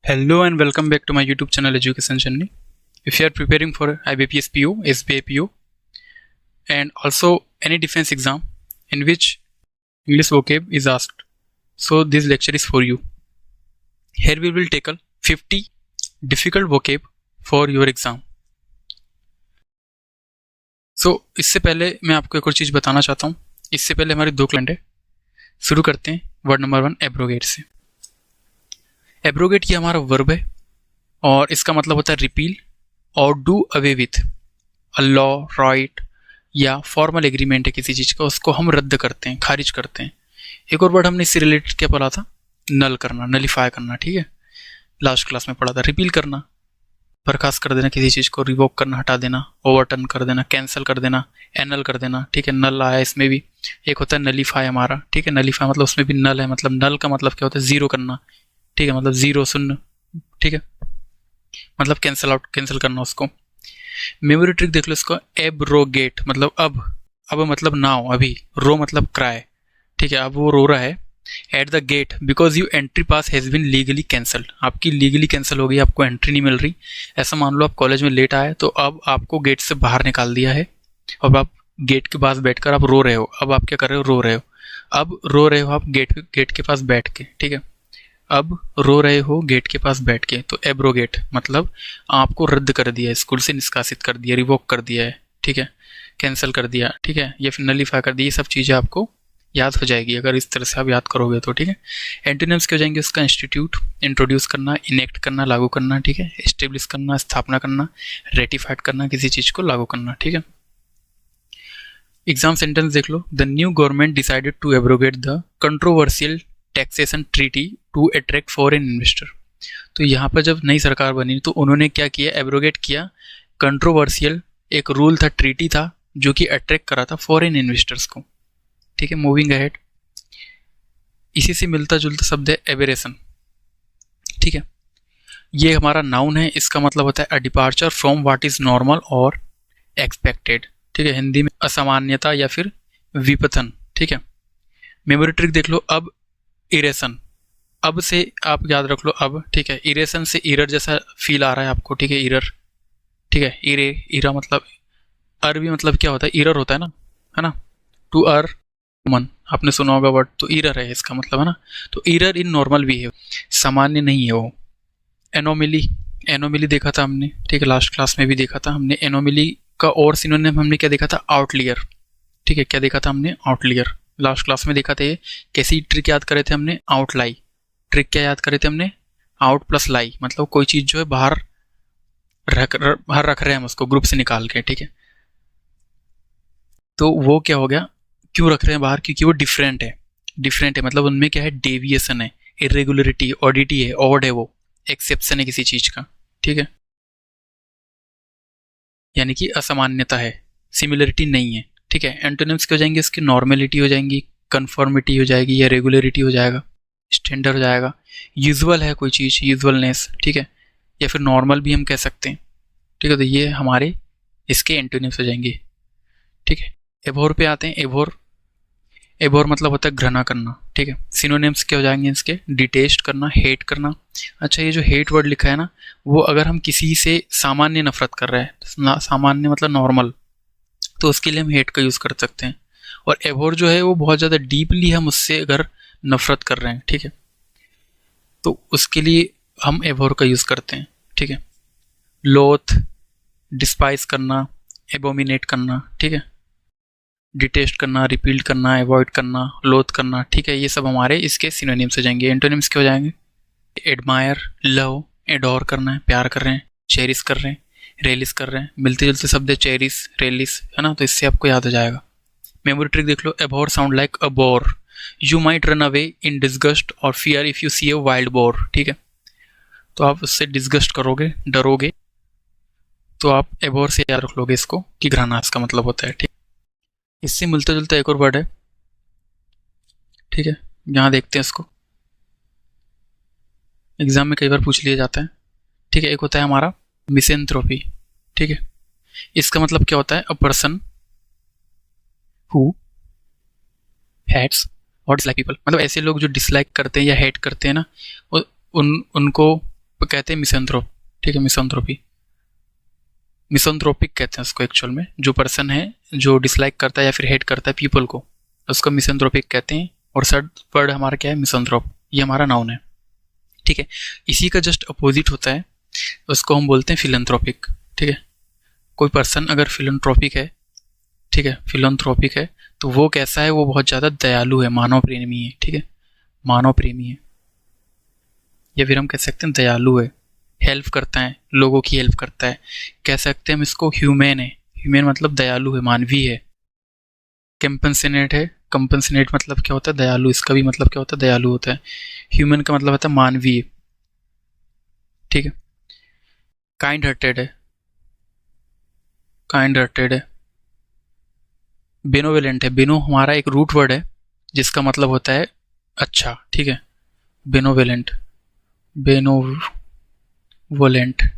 Hello and welcome back to my YouTube channel Education Journey. If you are preparing for IBPS PO, SBA PO, and also any defense exam in which English vocab is asked, so this lecture is for you. Here we will tackle 50 difficult vocab for your exam. So इससे पहले मैं आपको एक और चीज़ बताना चाहता हूँ. इससे पहले हमारे दो क्लाइंट है. शुरू करते हैं वर्ड नंबर 1 एब्रोगेट से. एब्रोगेट ये हमारा वर्ब है और इसका मतलब होता है रिपील और do away with a law, right या फॉर्मल एग्रीमेंट है किसी चीज़ का, उसको हम रद्द करते हैं, खारिज करते हैं. एक और वर्ड हमने इससे रिलेटेड क्या पढ़ा था? नल करना, नलीफाई करना. ठीक है, लास्ट क्लास में पढ़ा था. रिपील करना, बर्खास्त कर देना किसी चीज़ को, रिवोक करना, हटा देना, ओवरटर्न कर देना, कैंसिल कर देना, एनल कर देना. ठीक है, नल आया इसमें भी. एक होता है नलीफाई हमारा. ठीक है, नलीफाई मतलब उसमें भी नल है, मतलब नल का मतलब क्या होता है? जीरो करना. ठीक है, मतलब जीरो, शून्य. ठीक है, मतलब कैंसिल आउट, कैंसिल करना उसको. मेमोरी ट्रिक देख लो इसको. एब्रोगेट मतलब अब मतलब नाउ, अभी. रो मतलब क्राई. ठीक है, अब वो रो रहा है. At the get because you entry pass has been legally cancelled. आपकी लीगली कैंसिल हो गई, आपको एंट्री नहीं मिल रही. ऐसा मान लो आप कॉलेज में लेट आए तो अब आपको गेट से बाहर निकाल दिया है और आप गेट के पास बैठकर आप रो रहे हो. अब आप क्या कर रहे हो? रो रहे हो. अब रो रहे हो आप गेट के पास बैठ के. ठीक है, अब रो रहे हो गेट के पास बैठ के. तो एब्रोगेट मतलब आपको रद्द कर दिया है, स्कूल से निष्कासित कर दिया, रिवोक कर दिया है. ठीक है, कैंसिल कर दिया. ठीक है, या फिर नलीफाई कर दिया. ये सब चीज़ें आपको याद हो जाएगी अगर इस तरह से आप याद करोगे तो. ठीक है, एंटोनिम्स क्या हो जाएंगे उसका? इंस्टीट्यूट, इंट्रोड्यूस करना, इनेक्ट करना, लागू करना. ठीक है, एस्टेब्लिश करना, स्थापना करना, रेटिफाइड करना, किसी चीज़ को लागू करना. ठीक है, एग्जाम सेंटेंस देख लो. The new government decided to abrogate the controversial taxation treaty to attract foreign investor. तो यहाँ पर जब नई सरकार बनी तो उन्होंने क्या किया? एब्रोगेट किया. कंट्रोवर्शियल एक रूल था, ट्रीटी था, जो कि अट्रैक्ट करा था फॉरेन इन्वेस्टर्स को. ठीक है, मूविंग अहेड. इसी से मिलता जुलता शब्द है एबेरेशन. ठीक है, ये हमारा नाउन है. इसका मतलब होता है अ departure from what is normal और एक्सपेक्टेड. ठीक है, हिंदी में असामान्यता या फिर विपथन. ठीक है, मेमोरी ट्रिक देख लो. अब इरेशन, अब से आप याद रख लो अब. ठीक है, इरेशन से इरर जैसा फील आ रहा है आपको. ठीक है, इरर. ठीक है, इरा मतलब अर भी मतलब क्या होता है? इरर होता है ना. टू अर मन, आपने सुना होगा वर्ड. तो इरर है इसका मतलब, है ना. तो इरर इन नॉर्मल भी है, सामान्य नहीं है वो. एनोमिली, एनोमिली देखा था हमने. ठीक है, लास्ट क्लास में भी देखा था हमने. एनोमिली का और सिनोनिम हमने क्या देखा था? आउटलियर. ठीक है, क्या देखा था हमने? आउटलियर. लास्ट क्लास में देखा था. ये कैसी ट्रिक याद करे थे हमने? आउटलाई. ट्रिक क्या याद करे थे हमने? आउट प्लस लाई, मतलब कोई चीज़ जो है बाहर रख रहे हैं हम उसको ग्रुप से निकाल के. ठीक है, तो वो क्या हो गया? क्यों रख रहे हैं बाहर? क्योंकि वो डिफरेंट है. डिफरेंट है मतलब उनमें क्या है? डेविएशन है, इरेगुलरिटी, ऑडिटी है, ऑड है, वो एक्सेप्शन है किसी चीज़ का. ठीक है, यानी कि असामान्यता है, सिमिलरिटी नहीं है. ठीक है, एंटोनिम्स क्या हो जाएंगे इसके? नॉर्मेलिटी हो जाएंगी, कन्फर्मिटी हो जाएगी या रेगुलरिटी हो जाएगा, स्टैंडर्ड हो जाएगा. यूजुअल है कोई चीज़, यूजुअलनेस. ठीक है, या फिर नॉर्मल भी हम कह सकते हैं. ठीक है, तो ये हमारे इसके एंटोनिम्स हो जाएंगे. ठीक है, एभोर पे आते हैं. एभोर, एभोर मतलब होता है घृणा करना. ठीक है, सिनोनिम्स क्या हो जाएंगे इसके? डिटेस्ट करना, हेट करना. अच्छा, ये जो हेट वर्ड लिखा है ना, वो अगर हम किसी से सामान्य नफरत कर रहे हैं, सामान्य मतलब नॉर्मल, तो उसके लिए हम हेट का यूज़ कर सकते हैं. और एभोर जो है वो बहुत ज़्यादा डीपली हम उससे अगर नफरत कर रहे हैं, ठीक है, तो उसके लिए हम एभोर का यूज़ करते हैं. ठीक है, लोथ, डिस्पाइस करना, एबोमिनेट करना. ठीक है, डिटेस्ट करना, रिपील करना, अवॉइड करना, लोथ करना. ठीक है, ये सब हमारे इसके सिनोनिम्स हो जाएंगे. एंटोनिम्स क्या हो जाएंगे? एडमायर, लव, एडोर करना है, प्यार कर रहे हैं, चेरिस कर रहे हैं, रेलिस कर रहे हैं. मिलते जुलते शब्द है चेरिस, रेलिस, है ना. तो इससे आपको याद हो जाएगा. मेमोरी ट्रिक देख लो. Abhor sound like a boar. You might run away in disgust और fear if you see a wild boar. ठीक है, तो आप उससे डिस्गस्ट करोगे, डरोगे, तो आप एबोर से याद रख लोगे इसको कि घृणा इसका मतलब होता है. ठीक, इससे मिलता जुलता एक और वर्ड है. ठीक है, यहाँ देखते हैं इसको, एग्जाम में कई बार पूछ लिया जाता है. ठीक है, एक होता है हमारा मिसेंथ्रोपी. ठीक है, इसका मतलब क्या होता है? अ पर्सन हु हेट्स और डिसलाइक पीपल. मतलब ऐसे लोग जो डिसलाइक करते हैं या हेट करते हैं ना, उनको कहते हैं मिसेंथ्रोप, ठीक है, मिसेंथ्रोपी, मिसेंथ्रोपिक कहते हैं उसको एक्चुअल में। जो पर्सन है जो डिसलाइक करता है या फिर हेट करता है पीपल को, उसको मिसेंथ्रोपिक कहते हैं। और थर्ड वर्ड हमारा क्या है, मिसेंथ्रोप, ये हमारा नाउन है, ठीक है। इसी का जस्ट अपोजिट होता है, उसको हम बोलते हैं फिलैंथ्रोपिक, ठीक है। कोई पर्सन अगर फिलैंथ्रोपिक है, ठीक है, फिलैंथ्रोपिक है, तो वो कैसा है, वो बहुत ज़्यादा दयालु है, मानव प्रेमी है, ठीक है, मानव प्रेमी है, या फिर हम कह सकते हैं दयालु है, हेल्प करता है, लोगों की हेल्प करता है। कह सकते हैं हम इसको ह्यूमैन है, ह्यूमैन मतलब दयालु है, मानवीय है। कंपनसेनेट है, कंपनसेनेट मतलब क्या होता है, दयालु, इसका भी मतलब क्या होता है, दयालु होता है। ह्यूमन का मतलब होता है मानवीय, ठीक है। काइंड हार्टेड है, काइंड हार्टेड है। बेनोवेलेंट है, बेनो हमारा एक रूट वर्ड है जिसका मतलब होता है अच्छा, ठीक है, बेनोवेलेंट, बेनोवोलेंट,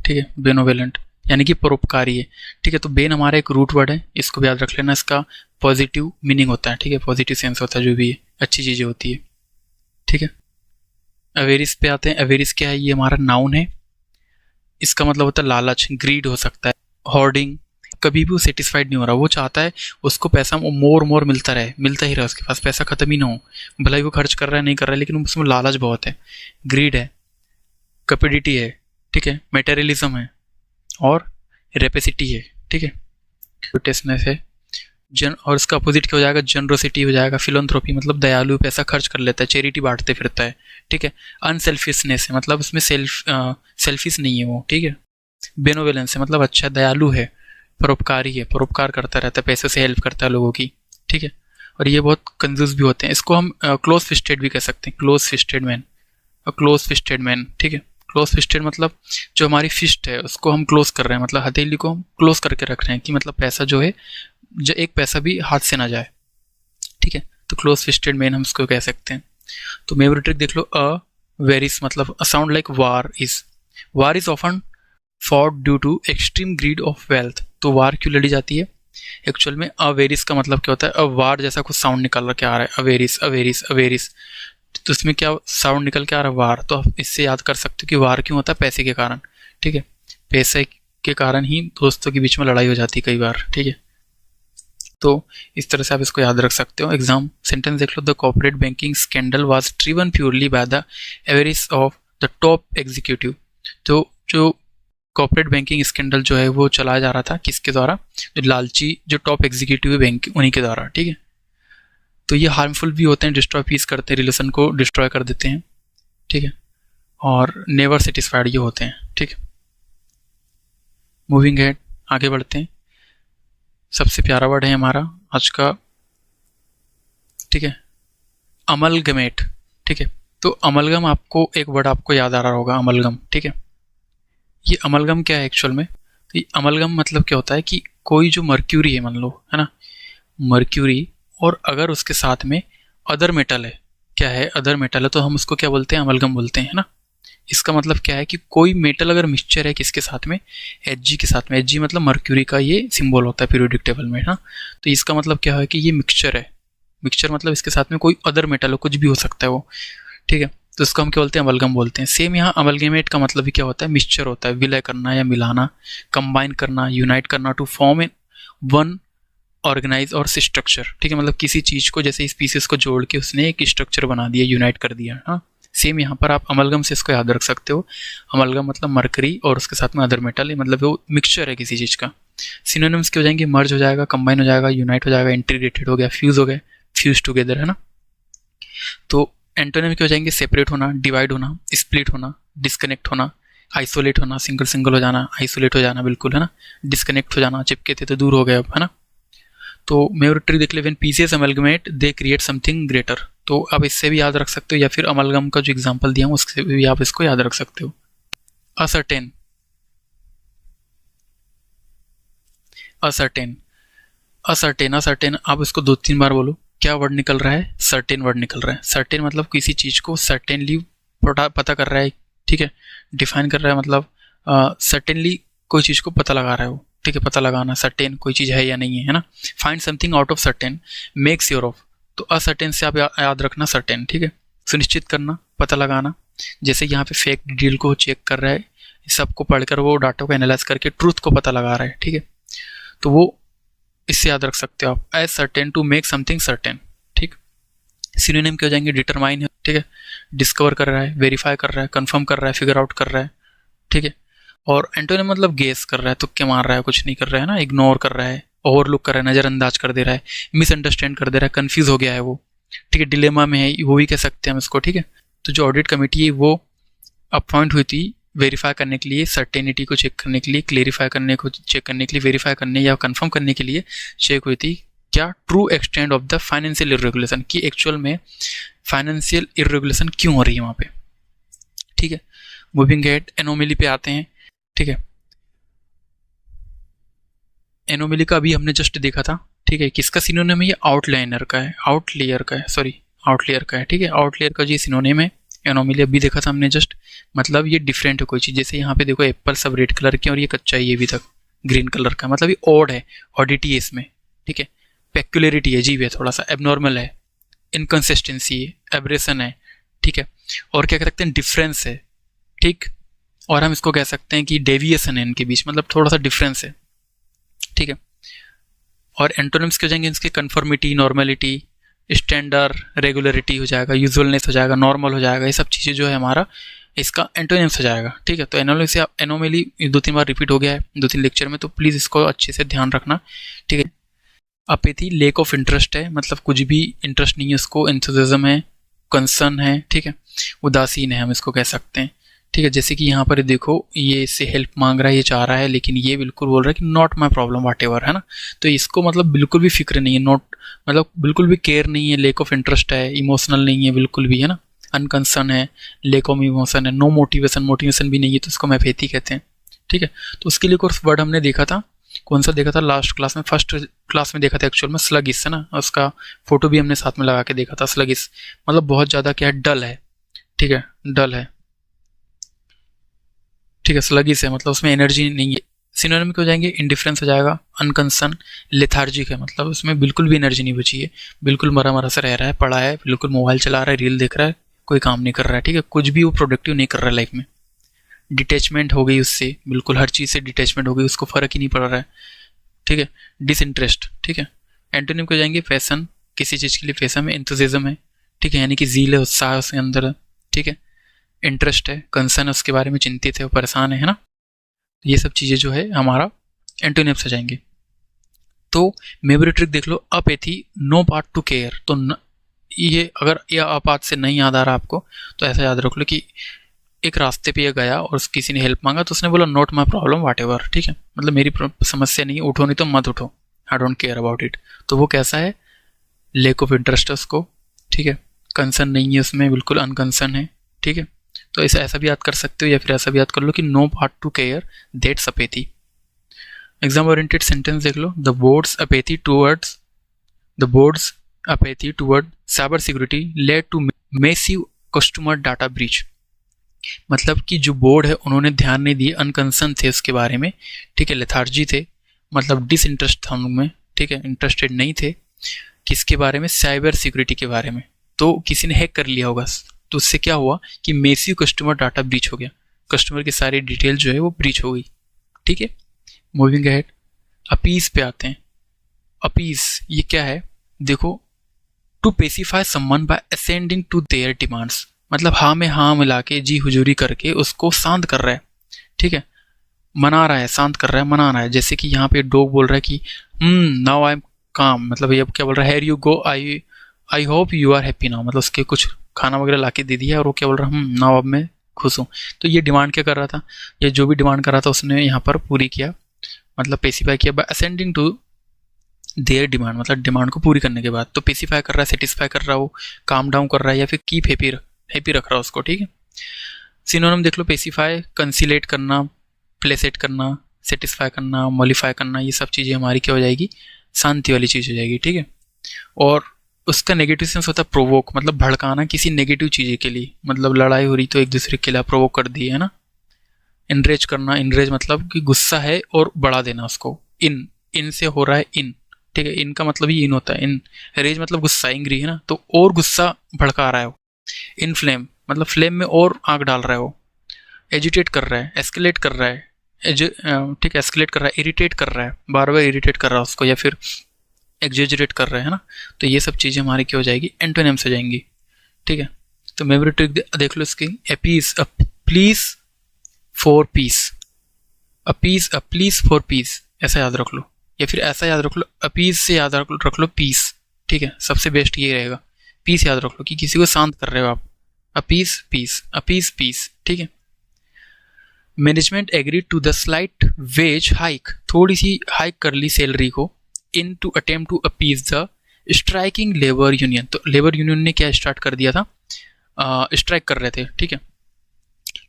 ठीक है, बेनोवेलेंट यानी कि परोपकारी है, ठीक है। तो बेन हमारा एक रूट वर्ड है, इसको भी याद रख लेना, इसका पॉजिटिव मीनिंग होता है, ठीक है, पॉजिटिव सेंस होता है, जो भी अच्छी चीज़ें होती है, ठीक है। अवेरिस पे आते हैं। अवेरिस क्या है, ये हमारा नाउन है, इसका मतलब होता है लालच, ग्रीड हो सकता है, हॉर्डिंग। कभी भी वो सेटिस्फाइड नहीं हो रहा, वो चाहता है उसको पैसा मोर मिलता रहे, मिलता ही रहे, उसके पास पैसा खत्म ही ना हो, भले ही वो खर्च कर रहा है नहीं कर रहा है, लेकिन उसमें लालच बहुत है, ग्रीड है, कपिडिटी है, ठीक है, मेटेरियलिज्म है, और रेपेसिटी है, ठीक है, टेस्टनेस है। और इसका अपोजिट क्या हो जाएगा, जनरोसिटी हो जाएगा। फिलैंथ्रोपी मतलब दयालु, पैसा खर्च कर लेता है, चैरिटी बांटते फिरता है, ठीक है। अनसेल्फिशनेस है, मतलब उसमें सेल्फिश नहीं है वो, ठीक है। बेनोवेलेंस है, मतलब अच्छा दयालु है, परोपकारी है, परोपकार करता रहता है, पैसे से हेल्प करता है लोगों की, ठीक है। और ये बहुत कंजूस भी होते हैं, इसको हम क्लोज फिस्टेड भी कह सकते हैं, close fisted man, close fisted man, ठीक है। क्लोज फिस्टेड मतलब जो हमारी फिस्ट है उसको हम क्लोज कर रहे हैं, मतलब हथेली को हम क्लोज करके रख रहे हैं, कि मतलब पैसा जो है, जो एक पैसा भी हाथ से ना जाए, ठीक है। तो क्लोज फिस्टेड मैन हम उसको कह सकते हैं। तो मेमोरी ट्रिक देख लो, वेरिस मतलब sound like war is often fought due to extreme greed of wealth. तो वार क्यों लड़ी जाती है, एक्चुअल में अवेरिस का मतलब क्या होता है, वार जैसा कुछ साउंड निकल के आ रहा है, अवेरिस अवेरिस अवेरिस, तो इसमें क्या साउंड निकल के आ रहा है, वार। तो आप इससे याद कर सकते हो कि वार क्यों होता है, पैसे के कारण, ठीक है, पैसे के कारण ही दोस्तों के बीच में लड़ाई हो जाती है कई बार, ठीक है। तो इस तरह से आप इसको याद रख सकते हो। एग्जाम सेंटेंस देख लो, the corporate banking scandal was driven purely by the avarice of the top executive. तो जो कॉर्पोरेट बैंकिंग स्कैंडल जो है वो चलाया जा रहा था किसके द्वारा, जो लालची जो टॉप एग्जीक्यूटिव है बैंक, उन्हीं के द्वारा, ठीक है। तो ये हार्मफुल भी होते हैं, डिस्ट्रॉय पीस करते हैं, रिलेशन को डिस्ट्रॉय कर देते हैं, ठीक है, और नेवर सेटिस्फाइड ये होते हैं, ठीक है। मूविंग हेड, आगे बढ़ते हैं। सबसे प्यारा वर्ड है हमारा आज का, ठीक है, अमलगमेट, ठीक है। तो अमलगम, आपको एक वर्ड आपको याद आ रहा होगा, अमलगम, ठीक है। ये अमलगम क्या है एक्चुअल में, तो ये अमलगम मतलब क्या होता है कि कोई जो मर्क्यूरी है, मान लो, है ना, मर्क्यूरी, और अगर उसके साथ में अदर मेटल है, क्या है, अदर मेटल है, तो हम उसको क्या बोलते हैं, अमलगम बोलते हैं, है ना। इसका मतलब क्या है कि कोई मेटल अगर मिक्सचर है किसके साथ में, Hg के साथ में, Hg मतलब मर्क्यूरी का ये सिंबल होता है पीरियोडिक टेबल में, ना। तो इसका मतलब क्या है कि ये मिक्सचर है, मिक्सचर मतलब इसके साथ में कोई अदर मेटल हो, कुछ भी हो सकता है वो, ठीक है। तो इसको हम क्या बोलते हैं, अमलगम बोलते हैं। सेम यहाँ अमलगेमेट का मतलब भी क्या होता है, मिक्सचर होता है, विलय करना या मिलाना, कंबाइन करना, यूनाइट करना, to form in one organise और स्ट्रक्चर, ठीक है। मतलब किसी चीज़ को, जैसे स्पीसीज को जोड़ के उसने एक स्ट्रक्चर बना दिया, यूनाइट कर दिया, हाँ। सेम यहाँ पर आप अमलगम से इसको याद रख सकते हो। अमलगम मतलब मरकरी और उसके साथ में अदर मेटल है, मतलब वो मिक्सचर है किसी चीज़ का। सिनोनिम्स क्या हो जाएंगे, मर्ज हो जाएगा, कंबाइन हो जाएगा, यूनाइट हो जाएगा, इंटीग्रेटेड हो गया, फ्यूज हो गए, फ्यूज टुगेदर, है ना। तो एंटोनिम क्या हो जाएंगे, सेपरेट होना, डिवाइड होना, स्प्लिट होना, डिस्कनेक्ट होना, आइसोलेट होना, सिंगल सिंगल हो जाना, आइसोलेट हो जाना, बिल्कुल, है ना, डिस्कनेक्ट हो जाना, चिपके थे तो दूर हो गए अब, है ना। तो मेमोरी ट्रिक देख ले, when pieces amalgamate they create something greater. तो अब इससे भी याद रख सकते हो, या फिर अमलगम का जो एग्जांपल दिया हूँ उससे भी आप इसको याद रख सकते हो। असर्टेन, असर्टेन, असर्टेन, असर्टेन, आप इसको 2-3 बार बोलो। क्या वर्ड निकल रहा है, सर्टेन वर्ड निकल रहा है। सर्टेन मतलब किसी चीज़ को सर्टेनली पता कर रहा है, ठीक है, डिफाइन कर रहा है, मतलब सर्टेनली कोई चीज़ को पता लगा रहा है वो, ठीक है, पता लगाना, सर्टेन कोई चीज़ है या नहीं है, है ना। Find something out of certain, make sure of. तो असर्टेन से आप याद रखना सर्टेन, ठीक है, सुनिश्चित करना, पता लगाना, जैसे यहाँ पे फेक डिटेल को चेक कर रहा है, सबको पढ़कर वो डाटा को एनालाइज करके ट्रूथ को पता लगा रहा है, ठीक है। तो वो इससे याद रख सकते हो आप, as certain to make something certain, ठीक। सिनोनिम क्या हो जाएंगे, डिटरमाइन है, ठीक है, डिस्कवर कर रहा है, वेरीफाई कर रहा है, कंफर्म कर रहा है, फिगर आउट कर रहा है, ठीक है। और एंटोनिम मतलब गेस कर रहा है, तुक्के मार रहा है, कुछ नहीं कर रहा है ना, इग्नोर कर रहा है, ओवरलुक कर रहा है, नज़रअंदाज कर दे रहा है, मिसअंडरस्टैंड कर दे रहा है, कंफ्यूज हो गया है वो, ठीक है, डिलेमा में है, वो भी कह सकते हैं हम इसको, ठीक है। तो जो ऑडिट कमेटी है वो अपॉइंट हुई थी वेरीफाई करने के लिए, सर्टेनिटी को चेक करने के लिए, क्लेरिफाई करने को चेक करने के लिए, वेरीफाई करने या कंफर्म करने के लिए चेक हुई थी क्या, true extent of the financial irregulation, कि एक्चुअल में फाइनेंशियल इरेगुलेशन क्यों हो रही है वहाँ पे, ठीक है। मूविंग हेड, एनोमली पे आते हैं, ठीक है। एनोमली का अभी हमने जस्ट देखा था, ठीक है। किसका सिनोनिम है, ये आउटलाइनर का है, आउटलेयर का है, सॉरी आउटलेयर का है, ठीक है। आउटलेयर का जी सिनोनिम है। एनोमली अभी देखा था हमने जस्ट, मतलब ये डिफरेंट है कोई चीज़, जैसे यहाँ पे देखो एप्पल सब रेड कलर के और ये कच्चा है ये अभी तक ग्रीन कलर का, मतलब ये ऑड है, ऑडिटी है इसमें, ठीक है। पेक्युलरिटी है, अजीब है, थोड़ा सा एबनॉर्मल है, इनकंसिस्टेंसी है, एब्रेशन है, ठीक है। और क्या कह सकते हैं, डिफरेंस है, ठीक। और हम इसको कह सकते हैं कि डेविएशन है इनके बीच, मतलब थोड़ा सा डिफरेंस है, ठीक है। और एंटोनिम्स के हो जाएंगे इसके, कन्फर्मिटी, नॉर्मेलिटी, स्टैंडर्ड, रेगुलरिटी हो जाएगा, यूजुअलनेस हो जाएगा, नॉर्मल हो जाएगा, ये सब चीज़ें जो है हमारा इसका एंटोनिम्स हो जाएगा, ठीक है। तो एनोमली से एनोमली 2-3 बार रिपीट हो गया है 2-3 लेक्चर में, तो प्लीज़ इसको अच्छे से ध्यान रखना, ठीक है। अपेथी लेक ऑफ इंटरेस्ट है, मतलब कुछ भी इंटरेस्ट नहीं है उसको, एंथुसिज्म है, कंसर्न है, ठीक है, उदासीन है हम इसको कह सकते हैं, ठीक है। जैसे कि यहाँ पर देखो ये इससे हेल्प मांग रहा है, ये चाह रहा है, लेकिन ये बिल्कुल बोल रहा है कि not my problem whatever, है ना। तो इसको मतलब बिल्कुल भी फिक्र नहीं है, नॉट मतलब बिल्कुल भी केयर नहीं है, लेक ऑफ इंटरेस्ट है, इमोशनल नहीं है बिल्कुल भी, है ना, अनकंसर्न है, लेक ऑफ इमोशन है, नो मोटिवेशन, मोटिवेशन भी नहीं है, तो इसको हम एपेथी कहते हैं, ठीक है। तो उसके लिए कोर्स वर्ड हमने देखा था, कौन सा देखा था, लास्ट क्लास में, फर्स्ट क्लास में देखा था एक्चुअल में, स्लगिस, है ना। उसका फोटो भी हमने साथ में लगा के देखा था। स्लगिस मतलब बहुत ज़्यादा क्या है, डल है, ठीक है, डल है, ठीक है। स्लगिस है मतलब उसमें एनर्जी नहीं है। सिनोनिम हो जाएंगे, इंडिफरेंस हो जाएगा, अनकंसर्न, लेथार्जिक है, मतलब उसमें बिल्कुल भी एनर्जी नहीं बची है, बिल्कुल मरा मरा सा रह रहा है, पड़ा है, बिल्कुल मोबाइल चला रहा है, रील देख रहा है, कोई काम नहीं कर रहा है, ठीक है, कुछ भी वो प्रोडक्टिव नहीं कर रहा है लाइफ में। डिटैचमेंट हो गई उससे, बिल्कुल हर चीज़ से डिटैचमेंट हो गई, उसको फर्क ही नहीं पड़ रहा है, ठीक है। डिसइंटरेस्ट, ठीक है। एंटोनिम को जाएंगे, पैशन, किसी चीज़ के लिए पैशन में, एंथुसिज्म है, ठीक है, यानी कि ज़ील है, उत्साह उसके अंदर है, ठीक है। इंटरेस्ट है, कंसर्न है, उसके बारे में चिंतित है, वो परेशान है ना। ये सब चीज़ें जो है हमारा एंटोनिम्स से जाएंगे। तो मेमोरी ट्रिक देख लो, अपेथी, नो पार्ट टू केयर, तो ये अगर ये अपात से नहीं याद आ रहा आपको, तो ऐसा याद रख लो कि एक रास्ते पे ये गया और किसी ने हेल्प मांगा, तो उसने बोला not my problem whatever, ठीक है, मतलब मेरी समस्या नहीं है, उठो नहीं तो मत उठो, I don't care about it. तो वो कैसा है, लेक ऑफ इंटरेस्ट है उसको, ठीक है, कंसर्न नहीं है उसमें, बिल्कुल अनकंसर्न है, ठीक है। तो ऐसा भी याद कर सकते हो, या फिर ऐसा भी याद कर लो कि no part to care, that's apathy. Exam oriented sentence देख लो, the board's apathy toward cyber security led to massive customer data breach, मतलब कि जो बोर्ड है उन्होंने ध्यान नहीं दिए, अनकंसर्न थे उसके बारे में, ठीक है, लेथार्जी थे, मतलब डिसइंटरेस्ट था उनमें, ठीक है, इंटरेस्टेड नहीं थे, किसके बारे में, साइबर सिक्योरिटी के बारे में। तो किसी ने हैक कर लिया होगा, तो उससे क्या हुआ कि मैसिव कस्टमर डाटा ब्रीच हो गया, कस्टमर की सारी डिटेल जो है वो ब्रीच हो गई, ठीक है। मूविंग अहेड, अपीज पे आते हैं। अपीज ये क्या है, देखो, to pacify someone by ascending to their demands, मतलब हाँ में हाँ मिला के, जी हुजूरी करके उसको शांत कर रहा है, ठीक है, मना रहा है, शांत कर रहा है, मना रहा है। जैसे कि यहाँ पे डॉग बोल रहा है कि नाउ आई एम काम, मतलब ये क्या बोल रहा है, here you go, I hope you are happy now, मतलब उसके कुछ खाना वगैरह ला के दे दिया और वो क्या बोल रहा है, नाउ अब मैं खुश हूँ। तो ये डिमांड क्या कर रहा था, ये जो भी डिमांड कर रहा था उसने यहाँ पर पूरी किया, मतलब पेसिफाई किया by ascending to their demand, मतलब डिमांड को पूरी करने के बाद। तो पेसिफाई कर रहा है, सेटिस्फाई कर रहा है, वो काम डाउन कर रहा है, या फिर कीप हैप्पी रख रहा है उसको, ठीक है। सिनोनिम देख लो, पेसिफाई, कंसिलेट करना, प्लेसेट करना, सेटिस्फाई करना, मॉलिफाई करना, ये सब चीज़ें हमारी क्या हो जाएगी, शांति वाली चीज़ हो जाएगी, ठीक है। और उसका नेगेटिव सेंस होता है प्रोवोक, मतलब भड़काना किसी नेगेटिव चीज़ के लिए, मतलब लड़ाई हो रही तो एक दूसरे के लिए प्रोवोक कर दिए, है ना। इनरेज करना, इनरेज मतलब कि गुस्सा है और बढ़ा देना उसको, इन से हो रहा है इन, ठीक है, इनका मतलब ही इन होता है, इन रेज मतलब गुस्सा, एंग्री, है ना, तो और गुस्सा भड़का रहा है वो। इनफ्लेम मतलब फ्लेम में और आग डाल रहा है वो, एजिटेट कर रहा है, एस्केलेट कर रहा है, ठीक है, एस्केलेट कर रहा है, इरिटेट कर रहा है, बार बार इरिटेट कर रहा है उसको, या फिर एग्जेजरेट कर रहा है ना। तो ये सब चीज़ें हमारी क्या हो जाएगी, एंटोनिम्स हो जाएंगी। ठीक है, तो मेमोरी ट्रिक देख लो इसकी, appease, please for peace, appease, please for peace, ऐसा याद रख लो, या फिर ऐसा याद रख लो, अपीस से याद रख लो पीस। ठीक है, सबसे बेस्ट ये रहेगा, पीस याद रख लो कि किसी को शांत कर रहे हो आप, अपीस पीस, अपीस पीस। ठीक है, management agree to the slight wage hike, थोड़ी सी हाइक कर ली सैलरी को, in to attempt to appease the striking labour union. तो लेबर यूनियन ने क्या स्टार्ट कर दिया था, स्ट्राइक कर रहे थे। ठीक है,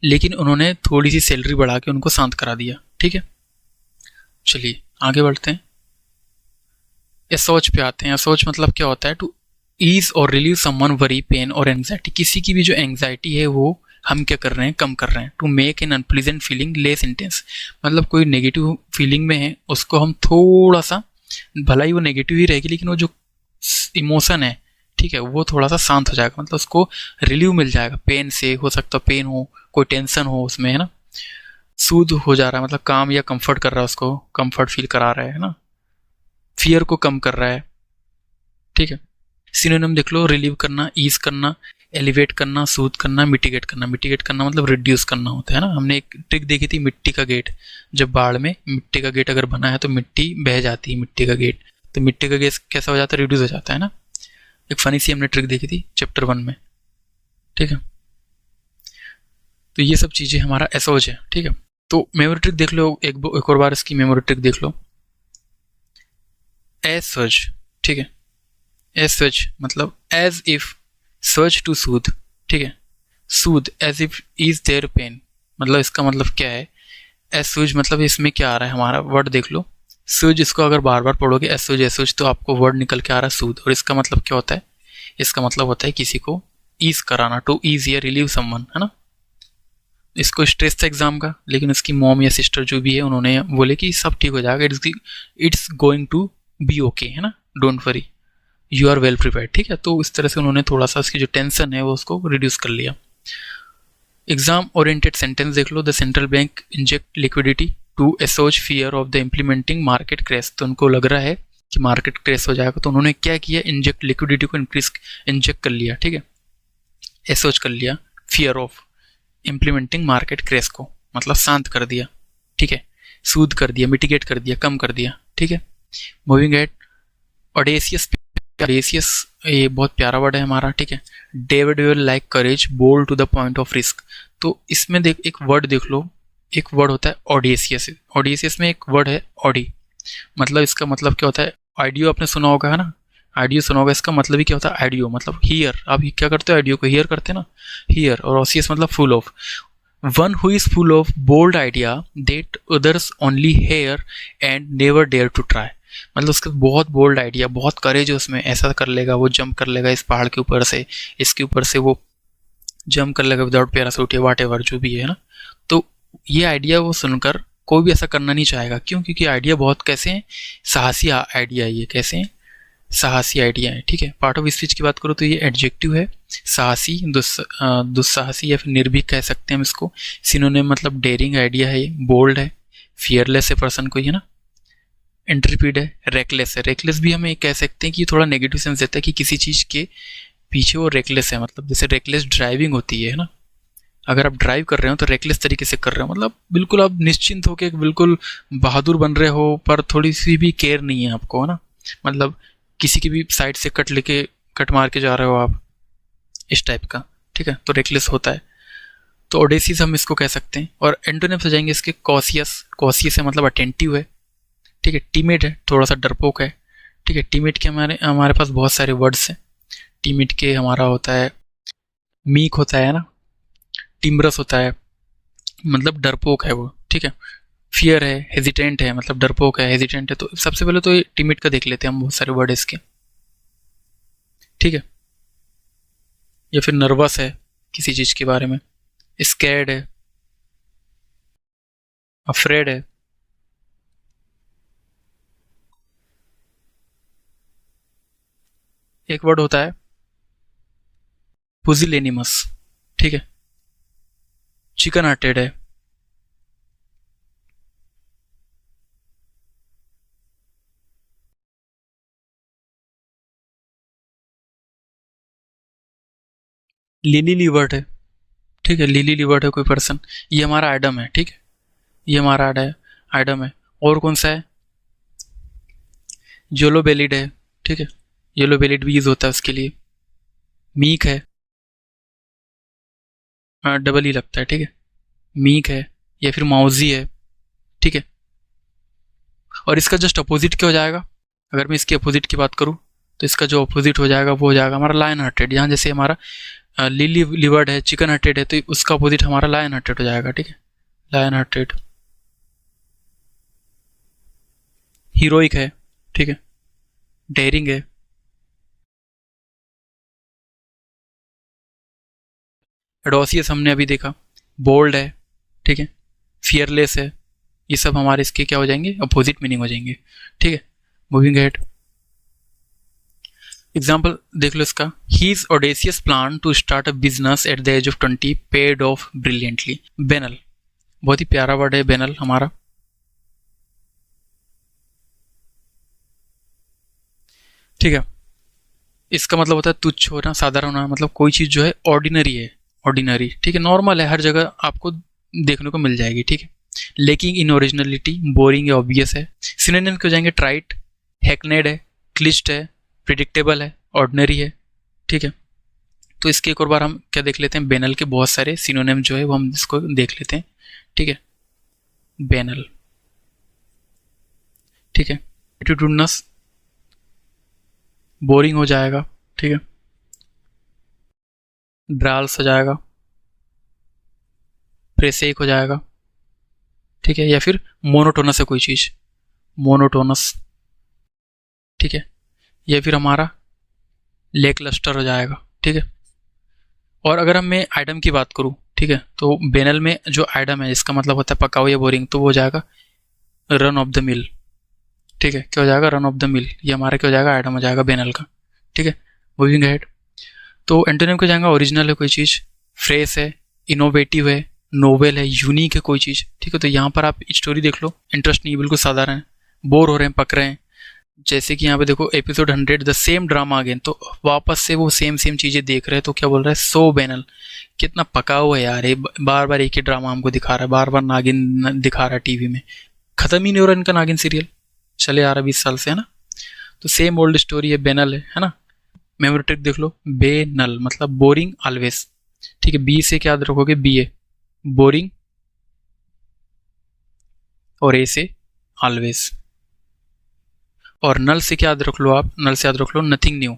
लेकिन उन्होंने थोड़ी सी सैलरी बढ़ा के उनको शांत करा दिया। ठीक है, चलिए आगे बढ़ते हैं, एसोच पे आते हैं। एसोच मतलब क्या होता है, टू ईज और रिलीव समवन वरी, पेन और एंग्जाइटी, किसी की भी जो एंग्जाइटी है वो हम क्या कर रहे हैं, कम कर रहे हैं। To make an unpleasant feeling less intense, मतलब कोई नेगेटिव फीलिंग में है उसको हम थोड़ा सा, भला ही वो नेगेटिव ही रहेगी लेकिन वो जो इमोशन है, ठीक है, वो थोड़ा सा शांत हो जाएगा, मतलब उसको रिलीव मिल जाएगा। पेन से हो सकता है, पेन हो, कोई टेंशन हो उसमें, है ना, सूद हो जा रहा है, मतलब काम या कंफर्ट कर रहा है, उसको कंफर्ट फील करा रहा है ना, फियर को कम कर रहा है। ठीक है, सिनोनिम देख लो, रिलीव करना, ईज करना, एलिवेट करना, सूद करना, मिटिगेट करना। मिटिगेट करना मतलब रिड्यूस करना होता है ना। हमने एक ट्रिक देखी थी, मिट्टी का गेट, जब बाढ़ में मिट्टी का गेट अगर बना है तो मिट्टी बह जाती है, मिट्टी का गेट, तो मिट्टी का गेट कैसा हो जाता है, रिड्यूस हो जाता है ना। एक फनी सी हमने ट्रिक देखी थी चैप्टर 1 में। ठीक है, तो ये सब चीजें हमारा एसोज है। ठीक है, तो मेमोरी ट्रिक देख लो, एक और बार इसकी मेमोरी ट्रिक देख लो, एज सच। ठीक है, एज सच मतलब as if, search to soothe. ठीक है, soothe as if is there pain, मतलब इसका मतलब क्या है, एज सूज मतलब इसमें क्या आ रहा है, हमारा वर्ड देख लो, सूज, इसको अगर बार बार पढ़ोगे एज सूज तो आपको वर्ड निकल के आ रहा है सूद, और इसका मतलब क्या होता है, इसका मतलब होता है किसी को ईज कराना, टू ईज या रिलीव समवन, है ना। इसको स्ट्रेस था एग्जाम का, लेकिन उसकी मॉम या सिस्टर जो भी है उन्होंने बोले कि सब ठीक हो जाएगा, it's going to be okay, है ना, don't worry, you are well prepared. ठीक है, तो इस तरह से उन्होंने थोड़ा सा उसकी जो टेंशन है वो उसको रिड्यूस कर लिया। एग्जाम ओरिएंटेड सेंटेंस देख लो, the central bank inject liquidity to assuage fear of the implementing market crash, तो उनको लग रहा है कि मार्केट क्रैश हो जाएगा, तो उन्होंने क्या किया, इंजेक्ट लिक्विडिटी को इंजेक्ट कर लिया। ठीक है, एसोज कर लिया, fear of implementing market crash को, मतलब शांत कर दिया। ठीक है, सूद कर दिया, मिटिगेट कर दिया, कम कर दिया। ठीक है, मूविंग एट ऑडेसियस, ऑडेसियस ये बहुत प्यारा वर्ड है हमारा। ठीक है, David will like courage, bold to the point of risk, तो इसमें देख एक वर्ड देख लो, एक वर्ड होता है ऑडेसियस, ऑडेसियस में एक वर्ड है ऑडी, मतलब इसका मतलब क्या होता है, आइडियो आपने सुना होगा, है ना, आइडियो सुना होगा, इसका मतलब ही क्या होता है, आइडियो मतलब हियर, आप क्या करते हो, आइडियो को हियर करते हैं ना, हियर, और ऑसियस मतलब full of, one who is full of bold idea that others only hear and never dare to try, मतलब उसका बहुत बोल्ड आइडिया, बहुत करेज है उसमें, ऐसा कर लेगा, वो जंप कर लेगा इस पहाड़ के ऊपर से, इसके ऊपर से वो जंप कर लेगा विदाउट पैरासूट या वाट एवर जो भी है ना। तो ये आइडिया वो सुनकर कोई भी ऐसा करना नहीं चाहेगा, क्यों, क्योंकि आइडिया बहुत कैसे हैं, साहसी आइडिया है, ये कैसे हैं, साहसी आइडिया है। ठीक है, पार्ट ऑफ स्पीच की बात करो तो ये एडजेक्टिव है, साहसी, दुस्साहसी या फिर निर्भीक कह सकते हैं हम इसको। सिनोनिम मतलब डेयरिंग आइडिया है, ये बोल्ड है, फियरलेस है पर्सन को, ये ना, इंटरप्रीड है, रेकलेस है। रेकलेस भी हम ये कह सकते हैं कि थोड़ा नेगेटिव सेंस देता है कि किसी चीज के पीछे वो रेकलेस है, मतलब जैसे रेकलेस ड्राइविंग होती है ना, अगर आप ड्राइव कर रहे हो तो रेकलेस तरीके से कर रहे हो, मतलब बिल्कुल आप निश्चिंत होकर बिल्कुल बहादुर बन रहे हो, पर थोड़ी सी भी केयर नहीं है आपको, है ना, मतलब किसी की भी साइड से कट मार के जा रहे हो आप, इस टाइप का। ठीक है, तो रेकलेस होता है, तो ओडेसिस हम इसको कह सकते हैं। और एंटोनिम्स हो जाएंगे इसके, कॉशियस, कॉशियस है मतलब अटेंटिव है। ठीक है, टीमिड है, थोड़ा सा डरपोक है। ठीक है, टीमिड के हमारे पास बहुत सारे वर्ड्स हैं। टीमिड के हमारा होता है, मीक होता है ना, टिमरस होता है, मतलब डरपोक है वो। ठीक है, फियर है, हेजिटेंट है, मतलब डरपोक है, हेजिटेंट है। तो सबसे पहले तो ये टिमिड का देख लेते हैं हम, बहुत सारे वर्ड इसके। ठीक है, या फिर नर्वस है किसी चीज के बारे में, स्कैर्ड है, अफ्रेड है। एक वर्ड होता है पुजिलेनिमस, ठीक है, चिकन हार्टेड है, लिली लिवर्ड है, ठीक है, लिली लिवर्ड है कोई पर्सन, ये हमारा एडम है, ठीक है, ये हमारा एडम है। और कौन सा है, येलो बेलिड है, ठीक है, येलो बेलिड भी यूज होता है उसके लिए। मीक है, डबल ही लगता है, ठीक है, मीक है, या फिर माउजी है, ठीक है। और इसका जस्ट अपोजिट क्या हो जाएगा, अगर मैं इसकी अपोजिट की बात करूँ तो इसका जो अपोजिट हो जाएगा वो हो जाएगा हमारा लायन हार्टेड। यहाँ जैसे हमारा लिली लिवर्ड है, चिकन हार्टेड है, तो उसका अपोजिट हमारा लायन हार्टेड हो जाएगा, ठीक है, लायन हार्टेड। हीरोइक है, ठीक है, डेयरिंग है, एडोसियस हमने अभी देखा, बोल्ड है, ठीक है, फियरलेस है, ये सब हमारे इसके क्या हो जाएंगे, अपोजिट मीनिंग हो जाएंगे, ठीक है। मूविंग हेड, एग्जाम्पल देख लो इसका, his audacious plan to start a business at the age of 20 paid off brilliantly. बेनल, बहुत ही प्यारा वर्ड है बेनल हमारा, ठीक है। इसका मतलब होता है तुच्छ होना, साधारण होना, मतलब कोई चीज़ जो है ऑर्डिनरी है, ऑर्डिनरी, ठीक है, नॉर्मल है, हर जगह आपको देखने को मिल जाएगी, ठीक है। लेकिंग इन ओरिजिनलिटी, बोरिंग है, ऑब्वियस है। सिनोनिम हो जाएंगे ट्राइट, हैकनेड है, क्लिस्ट है, प्रिडिक्टेबल है, ऑर्डिनरी है, ठीक है। तो इसके एक और बार हम क्या देख लेते हैं, बेनल के बहुत सारे सिनोनिम जो है वो हम इसको देख लेते हैं, ठीक है। बेनल, ठीक है, एटीट्यूडनस, बोरिंग हो जाएगा, ठीक है, ड्राल्स हो जाएगा, प्रेसेक हो जाएगा, ठीक है, या फिर मोनोटोनस है कोई चीज़, मोनोटोनस, ठीक है, या फिर हमारा लेक लस्टर हो जाएगा, ठीक है। और अगर हम मैं आइटम की बात करूँ, ठीक है, तो बेनल में जो आइटम है इसका मतलब होता है पका हुआ या बोरिंग, तो वो हो जाएगा रन ऑफ द मिल, ठीक है, क्या हो जाएगा, रन ऑफ द मिल, ये हमारा क्या हो जाएगा, आइटम हो जाएगा बेनल का, ठीक है। मूविंग हेड, तो एंटोनिम क्या जाएगा, ओरिजिनल है कोई चीज़, फ्रेश है, इनोवेटिव है, नोवेल है, यूनिक है कोई चीज़, ठीक है। तो यहाँ पर आप स्टोरी देख लो, इंटरेस्ट नहीं है, बिल्कुल साधारण है, बोर हो रहे हैं, पक रहे हैं, जैसे कि यहाँ पे देखो episode 100 the same drama again, तो वापस से वो सेम चीज़ें देख रहे हैं, तो क्या बोल रहा है, सो बेनल, कितना पका हुआ है यार, ये बार बार एक ही ड्रामा हमको दिखा रहा है, बार बार नागिन दिखा रहा है टीवी में, खत्म ही नहीं हो रहा इनका नागिन सीरियल, चले आ रहा 20 साल से, है ना। तो सेम ओल्ड स्टोरी है, बेनल है ना। मेमोरी ट्रिक देख लो, बेनल मतलब बोरिंग ऑलवेज, ठीक है, बी से क्या याद रखोगे, बी ए बोरिंग, और ए से ऑलवेज, और नल से क्या याद रख लो आप, नल से याद रख लो नथिंग न्यू,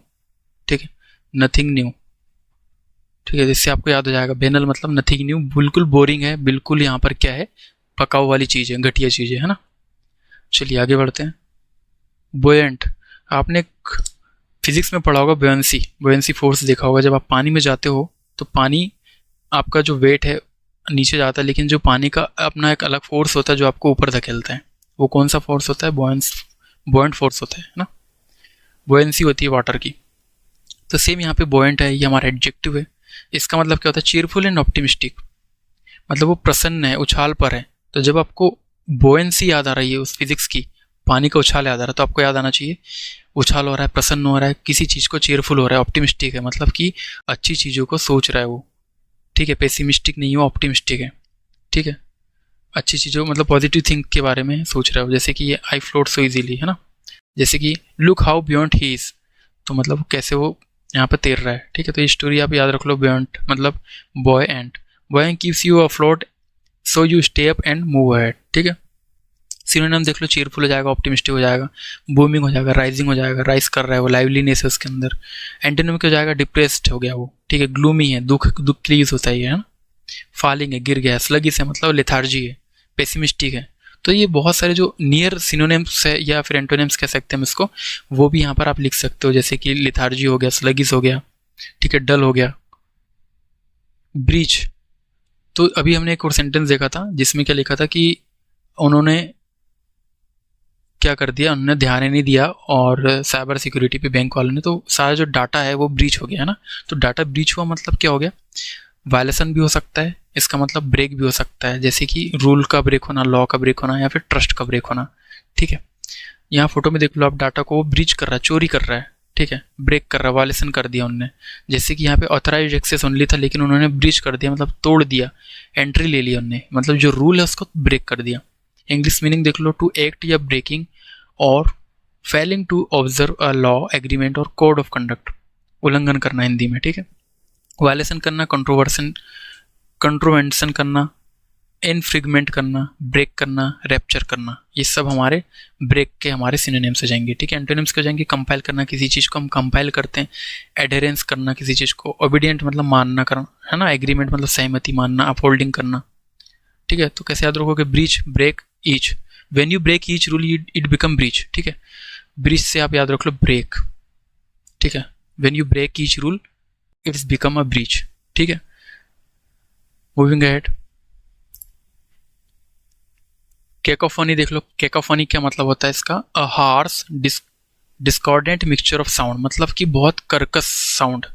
ठीक है, नथिंग न्यू, ठीक है, जिससे आपको याद हो जाएगा बेनल मतलब नथिंग न्यू, बिल्कुल बोरिंग है, बिल्कुल यहाँ पर क्या है, पकाऊ वाली चीज़ है, घटिया चीज़ है ना। चलिए आगे बढ़ते हैं। बोयंट, आपने फिजिक्स में पढ़ा होगा, बोयंसी फोर्स देखा होगा, जब आप पानी में जाते हो तो पानी आपका जो वेट है नीचे जाता है, लेकिन जो पानी का अपना एक अलग फोर्स होता है जो आपको ऊपर धकेलता है, वो कौन सा फोर्स होता है, बॉयंट फोर्स होता है ना, बोयंसी होती है वाटर की। तो सेम यहाँ पे बॉयंट है, ये हमारा एडजेक्टिव है, इसका मतलब क्या होता है, चीयरफुल एंड ऑप्टिमिस्टिक, मतलब वो प्रसन्न है, उछाल पर है। तो जब आपको बोयंसी याद आ रही है उस फिजिक्स की, पानी का उछाल याद आ रहा है, तो आपको याद आना चाहिए उछाल हो रहा है, प्रसन्न हो रहा है, किसी चीज़ को चीयरफुल हो रहा है, ऑप्टिमिस्टिक है, मतलब कि अच्छी चीज़ों को सोच रहा है वो, ठीक है, पेसिमिस्टिक नहीं हो, ऑप्टिमिस्टिक है, ठीक है, अच्छी चीज़ों मतलब पॉजिटिव थिंक के बारे में सोच रहा है, जैसे कि ये आई फ्लोट सो इजीली, है ना, जैसे कि look how beyond he is, तो मतलब कैसे वो यहाँ पे तैर रहा है, ठीक है। तो ये स्टोरी आप याद रख लो, बियॉन्ड मतलब boy keeps you afloat so you stay up and move ahead, ठीक है। सिनोनिम देख लो, चीयरफुल हो जाएगा, ऑप्टिमिस्टिक हो जाएगा, बूमिंग हो जाएगा, राइजिंग हो जाएगा, राइज कर रहा है वो, लाइवलीनेस है उसके अंदर। एंटोनिम क्या हो जाएगा, डिप्रेस्ड हो गया वो, ठीक है, ग्लूमी है, दुख के लिए यूज होता है ये, है ना। फॉलिंग है, गिर गया है, स्लगिश है मतलब लेथार्जी है, पेसिमिस्टिक है। तो ये बहुत सारे जो नियर सिनोनिम्स है या फिर एंटोनिम्स कह सकते हैं हम इसको, वो भी यहाँ पर आप लिख सकते हो, जैसे कि लेथार्जी हो गया, स्लगिश हो गया, ठीक है, डल हो गया, ब्रीच। तो अभी हमने एक और सेंटेंस देखा था जिसमें क्या लिखा था कि उन्होंने क्या कर दिया, उन्होंने ध्यान ही नहीं दिया और साइबर सिक्योरिटी पे बैंक वालों ने, तो सारा जो डाटा है वो ब्रीच हो गया, है ना। तो डाटा ब्रीच हुआ मतलब क्या हो गया, वायलेशन भी हो सकता है, इसका मतलब ब्रेक भी हो सकता है, जैसे कि रूल का ब्रेक होना, लॉ का ब्रेक होना, या फिर ट्रस्ट का ब्रेक होना। ठीक है, यहाँ फोटो में देख लो आप, डाटा को ब्रीच कर रहा है, चोरी कर रहा है। ठीक है, ब्रेक कर रहा है, वायलेशन कर दिया उनने। जैसे कि यहाँ पे ऑथराइज एक्सेस ओनली था, लेकिन उन्होंने ब्रीच कर दिया, मतलब तोड़ दिया, एंट्री ले लिया उनने, मतलब जो रूल है उसको ब्रेक कर दिया। इंग्लिश मीनिंग देख लो, टू एक्ट या ब्रेकिंग और failing to observe a law, agreement और कोड ऑफ कंडक्ट, उल्लंघन करना हिंदी में। ठीक है, वायलेशन करना, कंट्रोवेंशन करना, इनफ्रिगमेंट करना, ब्रेक करना, रैप्चर करना, ये सब हमारे ब्रेक के हमारे सिनोनिम्स हो जाएंगे। ठीक है, एंटोनिम्स हो जाएंगे, कंपाइल करना, किसी चीज़ को हम कंपाइल करते हैं, एडहेरेंस करना किसी चीज़ को, ओबीडियंट मतलब मानना करना, है ना, एग्रीमेंट मतलब सहमति मानना, अपहोल्डिंग करना। ठीक है, तो कैसे याद रखोगे, breach, break, each, when you break each rule it become breach. ठीक है, ब्रीच से आप याद रख लो ब्रेक। ठीक है, when you break each rule it's become a breach. ठीक है, मूविंग अहेड, कैकोफोनी देख लो। कैकोफोनी क्या मतलब होता है इसका, a harsh discordant mixture of sound, मतलब कि बहुत कर्कश साउंड।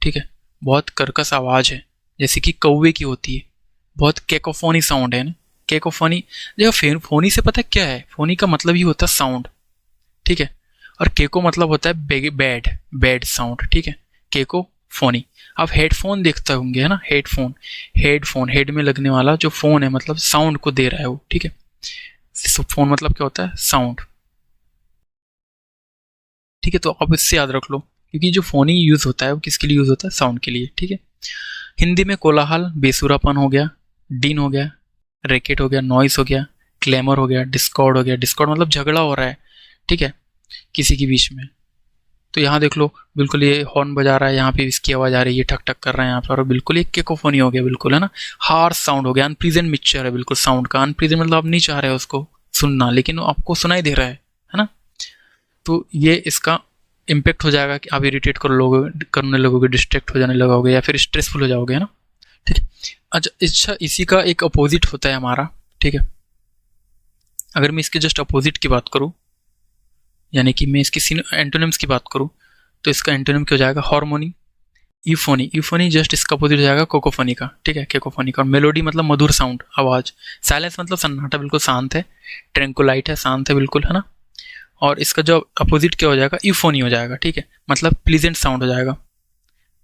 ठीक है, बहुत कर्कश आवाज है, जैसे कि कौवे की होती है, बहुत कैकोफोनी साउंड है ना। कैकोफोनी, देखो फोनी से पता है क्या है, फोनी का मतलब ही होता है साउंड। ठीक है, और केको मतलब होता है बैड साउंड। ठीक है, केको फोनी। आप हेडफोन देखते होंगे, है ना, हेडफोन हेड में लगने वाला जो फोन है, मतलब साउंड को दे रहा है वो। ठीक है, फोन मतलब क्या होता है, साउंड। ठीक है, तो आप इससे याद रख लो, क्योंकि जो फोनी यूज होता है वो किसके लिए यूज होता है, साउंड के लिए। ठीक है, हिंदी में कोलाहल, बेसुरापन हो गया, डीन हो गया, रैकेट हो गया, नॉइस हो गया, क्लेमर हो गया, डिस्कॉर्ड हो गया। डिस्कॉर्ड मतलब झगड़ा हो रहा है, ठीक है, किसी के बीच में। तो यहाँ देख लो, बिल्कुल ये हॉर्न बजा रहा है, यहाँ पे इसकी आवाज आ रही है, ठक ठक कर रहा है यहाँ पर, बिल्कुल एक केकोफोनी हो गया, बिल्कुल, है ना। हार्श साउंड हो गया, अनप्लीजेंट मिक्सचर है बिल्कुल साउंड का। अनप्लीजेंट मतलब आप नहीं चाह रहे हो उसको सुनना, लेकिन वो आपको सुनाई दे रहा है ना। तो ये इसका इम्पेक्ट हो जाएगा कि आप इरिटेट करने लगोगे, डिस्ट्रैक्ट हो जाने लगोगे, या फिर स्ट्रेसफुल हो जाओगे, है ना। ठीक है, अच्छा इसी का एक अपोजिट होता है हमारा। ठीक है, अगर मैं इसके जस्ट अपोजिट की बात करूँ, यानी कि मैं इसकी एंटोनिम्स की बात करूँ, तो इसका एंटोनिम क्या हो जाएगा, हार्मोनी, यूफोनी जस्ट इसका अपोजिट हो जाएगा कोकोफोनी का। ठीक है, केकोफोनी का। और मेलोडी मतलब मधुर साउंड, आवाज। साइलेंस मतलब सन्नाटा, बिल्कुल शांत है, ट्रैंकुलाइट है, शांत है बिल्कुल, है ना। और इसका जो अपोजिट क्या हो जाएगा, यूफोनी हो जाएगा। ठीक है, मतलब प्लीजेंट साउंड हो जाएगा,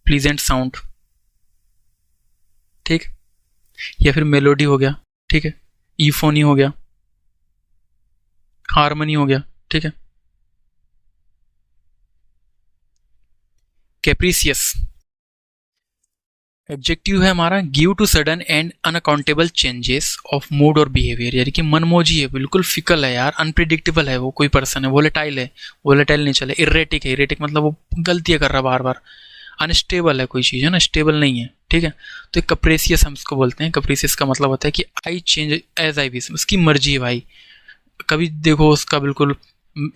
प्लीजेंट साउंड। ठीक, या फिर मेलोडी हो गया। ठीक है, यूफोनी हो गया, हार्मनी हो गया। ठीक है, कैप्रिसियस एडजेक्टिव है हमारा, give to sudden and unaccountable changes of mood और बिहेवियर, यानी कि मनमोजी है, बिल्कुल फिकल है यार, अनप्रिडिक्टेबल है वो, कोई पर्सन है, वोलेटाइल नहीं चले, इरेटिक है, इरेटिक मतलब वो गलतियां कर रहा है बार बार, अनस्टेबल है कोई चीज़, है ना, स्टेबल नहीं है। ठीक है, तो एक कप्रेसियस हम इसको बोलते हैं। कप्रेसियस का मतलब होता है कि I change as I wish, उसकी मर्जी है भाई। कभी देखो उसका बिल्कुल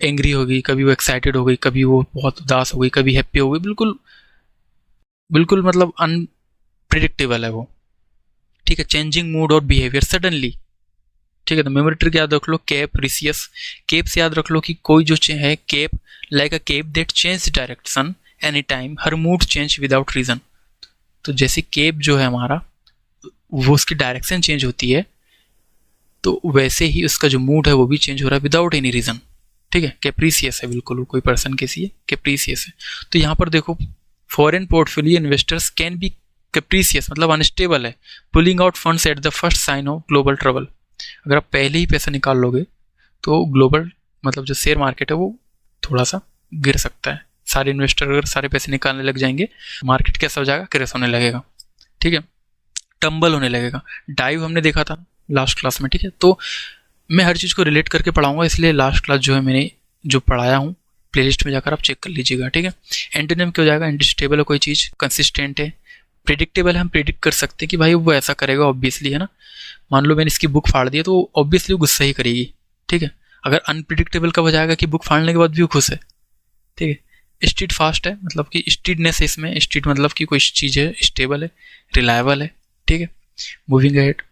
एंग्री हो गई, कभी वो एक्साइटेड हो गई, कभी वो बहुत उदास हो गई, कभी हैप्पी हो गई, बिल्कुल बिल्कुल मतलब अनप्रिडिक्टेबल है वो। ठीक है, चेंजिंग मूड और बिहेवियर सडनली। ठीक है, तो मेमोरी ट्रिक याद रख लो, कैप्रिसियस। केप से याद रख लो कि कोई जो है cape, like a cape that change direction any time, हर मूड चेंज विदाउट रीजन। तो जैसे केप जो है हमारा, वो उसकी डायरेक्शन चेंज होती है, तो वैसे ही उसका जो मूड है वो भी चेंज हो रहा है विदाउट एनी रीजन। ठीक है, कैप्रिसियस है बिल्कुल, कोई पर्सन कैसी है, कैप्रिसियस है। तो यहाँ पर देखो, foreign portfolio investors can be capricious, मतलब अनस्टेबल है, pulling out funds at the first sign of global trouble. अगर आप पहले ही पैसा निकाल लोगे तो ग्लोबल मतलब जो शेयर मार्केट है वो थोड़ा सा गिर सकता है। सारे इन्वेस्टर अगर सारे पैसे निकालने लग जाएंगे, मार्केट कैसा हो जाएगा, क्रैश होने लगेगा। ठीक है, टम्बल होने लगेगा। डाइव हमने देखा था लास्ट क्लास में। ठीक है, तो मैं हर चीज़ को रिलेट करके पढ़ाऊंगा, इसलिए लास्ट क्लास जो है मैंने जो पढ़ाया हूँ प्लेलिस्ट में जाकर आप चेक कर लीजिएगा। ठीक है, एंटोनिम क्या हो जाएगा, अनस्टेबल है कोई चीज़, कंसिस्टेंट है, प्रिडिक्टेबल है, हम प्रिडिक्ट कर सकते हैं कि भाई वो ऐसा करेगा ऑब्वियसली, है ना। मान लो मैंने इसकी बुक फाड़ दी है तो ऑब्वियसली वो गुस्सा ही करेगी। ठीक है, अगर अनप्रिडिक्टेबल कब हो जाएगा कि बुक फाड़ने के बाद भी वो खुश है। ठीक है, स्ट्रीट फास्ट है, मतलब कि स्ट्रीटनेस है इसमें, स्ट्रीट मतलब कि कोई चीज़ है, स्टेबल है, रिलायबल है। ठीक है, moving ahead,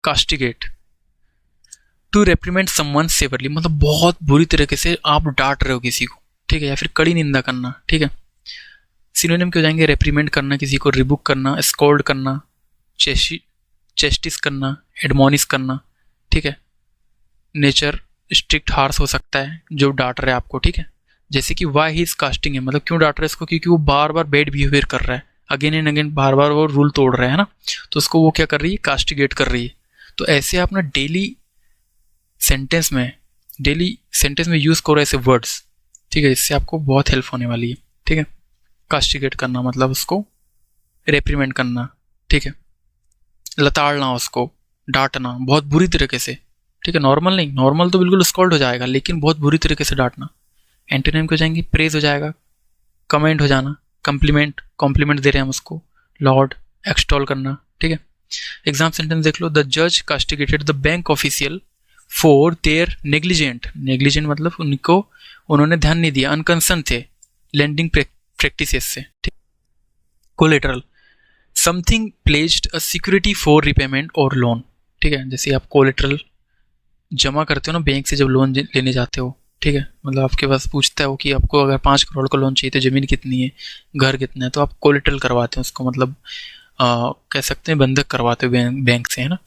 castigate, to reprimand someone severely, मतलब बहुत बुरी तरीके से आप डांट रहे हो किसी को। ठीक है, या फिर कड़ी निंदा करना। ठीक है, सिनोनिम क्या हो जाएंगे? रेप्रीमेंड करना, किसी को रिबुक करना, स्कोल्ड करना, चेस्टिस करना, एडमोनिस करना, ठीक है। नेचर स्ट्रिक्ट हार्श हो सकता है जो डांट रहा है आपको, ठीक है। जैसे कि वाई ही इज कास्टिंग है, मतलब क्यों डांट रहा है इसको? क्योंकि वो बार बार बैड बिहेवियर कर रहा है, अगेन एंड अगेन बार बार वो रूल तोड़ रहा है ना, तो उसको वो क्या कर रही है? कास्टिगेट कर रही है। तो ऐसे आप ना डेली सेंटेंस में यूज करो ऐसे वर्ड्स, ठीक है। इससे आपको बहुत हेल्प होने वाली है, ठीक है। कास्टिगेट करना मतलब उसको रेप्रीमेंड करना, ठीक है। लताड़ना, उसको डांटना बहुत बुरी तरीके से, ठीक है। नॉर्मल नहीं, नॉर्मल तो बिल्कुल स्कॉल्ड हो जाएगा, लेकिन बहुत बुरी तरीके से डांटना। एंटोनिम हो जाएंगे प्रेज हो जाएगा, कमेंट हो जाना, कॉम्प्लीमेंट दे रहे हैं हम उसको, लॉर्ड, एक्सटॉल करना, ठीक है। एग्जाम सेंटेंस देख लो। द जज castigated the bank official for their negligent मतलब उन्होंने ध्यान नहीं दिया, अनकंसर्न थे लेंडिंग प्रैक्टिसेस से, ठीक। Collateral, something pledged a security for repayment और लोन, ठीक है। जैसे आप कोलेटरल जमा करते हो ना बैंक से जब लोन लेने जाते हो, ठीक है। मतलब आपके पास पूछता है वो कि आपको अगर 5 करोड़ का लोन चाहिए तो ज़मीन कितनी है, घर कितना है, तो आप कोलेटरल करवाते हैं उसको, मतलब कह सकते हैं बंधक करवाते हो बैंक से, है ना।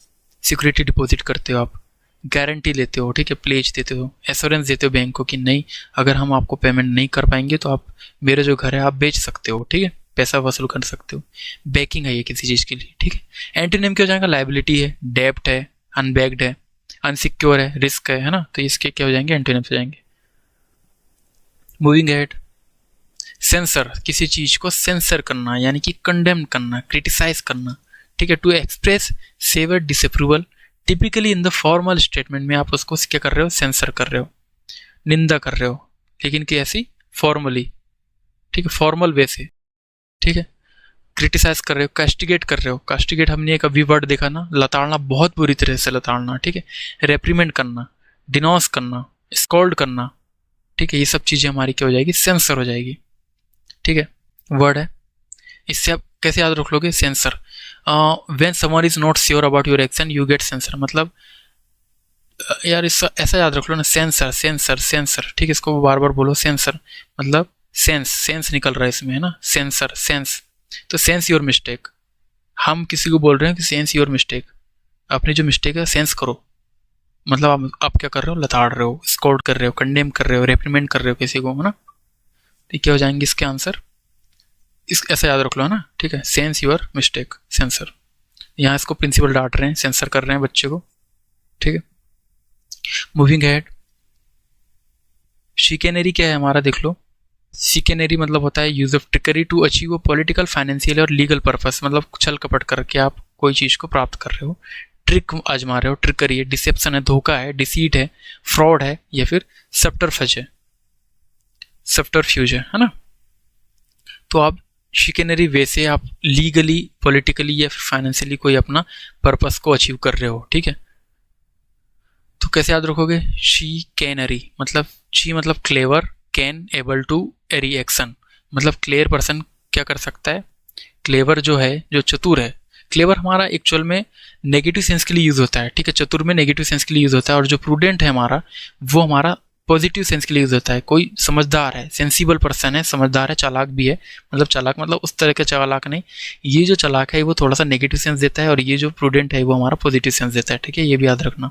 सिक्योरिटी डिपॉजिट करते हो आप, गारंटी लेते हो, ठीक है। प्लेज देते हो, एश्योरेंस देते हो बैंक को कि नहीं, अगर हम आपको पेमेंट नहीं कर पाएंगे तो आप मेरा जो घर है आप बेच सकते हो, ठीक है, पैसा वसूल कर सकते हो। बैकिंग है ये किसी चीज़ के लिए, ठीक है। एंटोनिम क्या हो जाएगा? लायबिलिटी है, डेब्ट है, अनबैक्ड है, अनसिक्योर है, रिस्क है ना। तो इसके क्या हो जाएंगे? एंटोनिम्स हो जाएंगे। मूविंग हेड, सेंसर, किसी चीज को सेंसर करना यानी कि कंडेम करना, क्रिटिसाइज करना, ठीक है। To express severe disapproval, typically in the formal statement में आप उसको क्या कर रहे हो? सेंसर कर रहे हो, निंदा कर रहे हो, लेकिन कैसी? फॉर्मली, ठीक है, फॉर्मल वे से, ठीक है। क्रिटिसाइज कर रहे हो, कास्टिगेट कर रहे हो। कास्टिगेट हमने एक अभी वर्ड देखा ना, लताड़ना, बहुत बुरी तरह से लताड़ना, ठीक है। रेप्रीमेंट करना, डिनोस करना, स्कॉल्ड करना, ठीक है। ये सब चीजें हमारी क्या हो जाएगी? सेंसर हो जाएगी, ठीक है। वर्ड है, इससे आप कैसे याद रख लोगे? Sensor, when someone is not sure about your action you get sensor, मतलब यार इसका ऐसा याद रख लो ना, सेंसर सेंसर सेंसर, ठीक है। इसको बार बार बोलो, सेंसर मतलब सेंस निकल रहा है इसमें, है ना। सेंसर, सेंस, तो सेंस योर मिस्टेक, हम किसी को बोल रहे हैं कि सेंस योर मिस्टेक, अपनी जो मिस्टेक है सेंस करो, मतलब आप क्या कर रहे हो? लताड़ रहे हो, स्कॉल्ड कर रहे हो, कंडेम कर रहे हो, रेप्रीमेंट कर रहे हो किसी को, है ना। तो क्या हो जाएंगे इसके आंसर? ऐसा याद रख लो, है ना, ठीक है। Sense your mistake, sensor. यहाँ इसको प्रिंसिपल डांट रहे हैं, सेंसर कर रहे हैं बच्चे को, ठीक है। मूविंग हेड, शिकेनरी क्या है हमारा? देख लो, शिकेनरी मतलब होता है use of trickery to achieve a political, financial और लीगल पर्पस, मतलब छल कपट करके आप कोई चीज को प्राप्त कर रहे हो, ट्रिक आजमा रहे हो, ट्रिकरी है, डिसेप्शन है, धोखा है, डिसीट है, फ्रॉड है, या फिर सब्टरफज है, सब्टरफ्यूज है ना। तो आप शिकेनरी वे से आप लीगली, पॉलिटिकली या फिर फाइनेंशियली कोई अपना पर्पस को अचीव कर रहे हो, ठीक है। तो कैसे याद रखोगे? शिकेनरी मतलब शी मतलब clever, can able to airy action, मतलब क्लेवर पर्सन क्या कर सकता है? क्लेवर जो है, जो चतुर है, क्लेवर हमारा एक्चुअल में नेगेटिव सेंस के लिए यूज होता है, ठीक है। चतुर में नेगेटिव सेंस के लिए यूज होता है, और जो प्रूडेंट है हमारा, वो हमारा पॉजिटिव सेंस के लिए यूज होता है। कोई समझदार है, सेंसिबल पर्सन है, समझदार है, चालाक भी है, मतलब चालाक मतलब उस तरह का चालाक नहीं, ये जो चालाक है वो थोड़ा सा नेगेटिव सेंस देता है, और ये जो प्रूडेंट है वो हमारा पॉजिटिव सेंस देता है, ठीक है। ये भी याद रखना।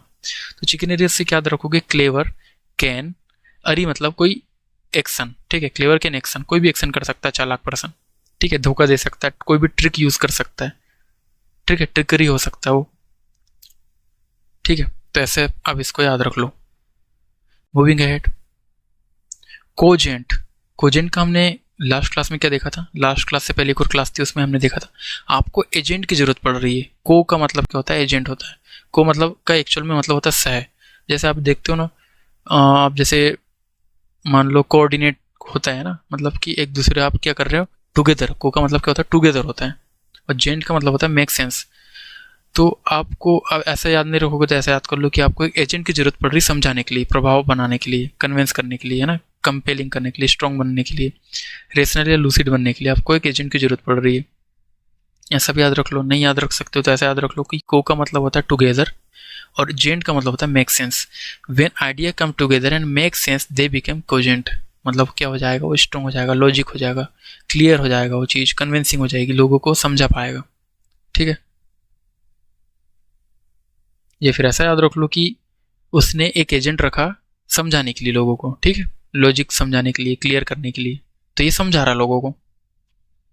तो चिकनरी से क्या याद रखोगे? क्लेवर, कैन, अरी मतलब कोई एक्शन, ठीक है। क्लेवर कैन एक्शन, कोई भी एक्शन कर सकता है चालाक पर्सन, ठीक है। धोखा दे सकता है, कोई भी ट्रिक यूज कर सकता है, ठीक है। ट्रिकरी हो सकता है वो, ठीक है। तो ऐसे आप इसको याद रख लो। मूविंग अहेड, कोजेंट, कोजेंट का हमने लास्ट क्लास में क्या देखा था? लास्ट क्लास से पहले एक और क्लास थी, उसमें हमने देखा था आपको एजेंट की जरूरत पड़ रही है। को का मतलब क्या होता है? एजेंट होता है। को मतलब का एक्चुअल में मतलब होता है सह। जैसे आप देखते हो ना, आप जैसे मान लो कोऑर्डिनेट होता है ना, मतलब कि एक दूसरे आप क्या कर रहे हो? टुगेदर। को का मतलब क्या होता है? टुगेदर होता है। और जेंट का मतलब होता है मेक सेंस। तो आपको अब ऐसा याद नहीं रखोगे तो ऐसा याद कर लो कि आपको एक एजेंट की जरूरत पड़ रही है समझाने के लिए, प्रभाव बनाने के लिए, कन्विंस करने के लिए, है ना, कंपेलिंग करने के लिए, स्ट्रॉन्ग बनने के लिए, रेशनल या लूसिड बनने के लिए आपको एक एजेंट की जरूरत पड़ रही है। ऐसा भी याद रख लो। नहीं याद रख सकते हो तो ऐसा याद रख लो कि को का मतलब होता है टुगेदर और जेंट का मतलब होता है make sense. When idea come together and make sense they become cogent, मतलब क्या हो जाएगा, वो स्ट्रॉन्ग हो जाएगा, लॉजिक हो जाएगा, क्लियर हो जाएगा, वो चीज़ कन्विंसिंग हो जाएगी, लोगों को समझा पाएगा। ठीक है, ये फिर ऐसा याद रख लो कि उसने एक एजेंट रखा समझाने के लिए लोगों को, ठीक है, लॉजिक समझाने के लिए, क्लियर करने के लिए, तो ये समझा रहा लोगों को।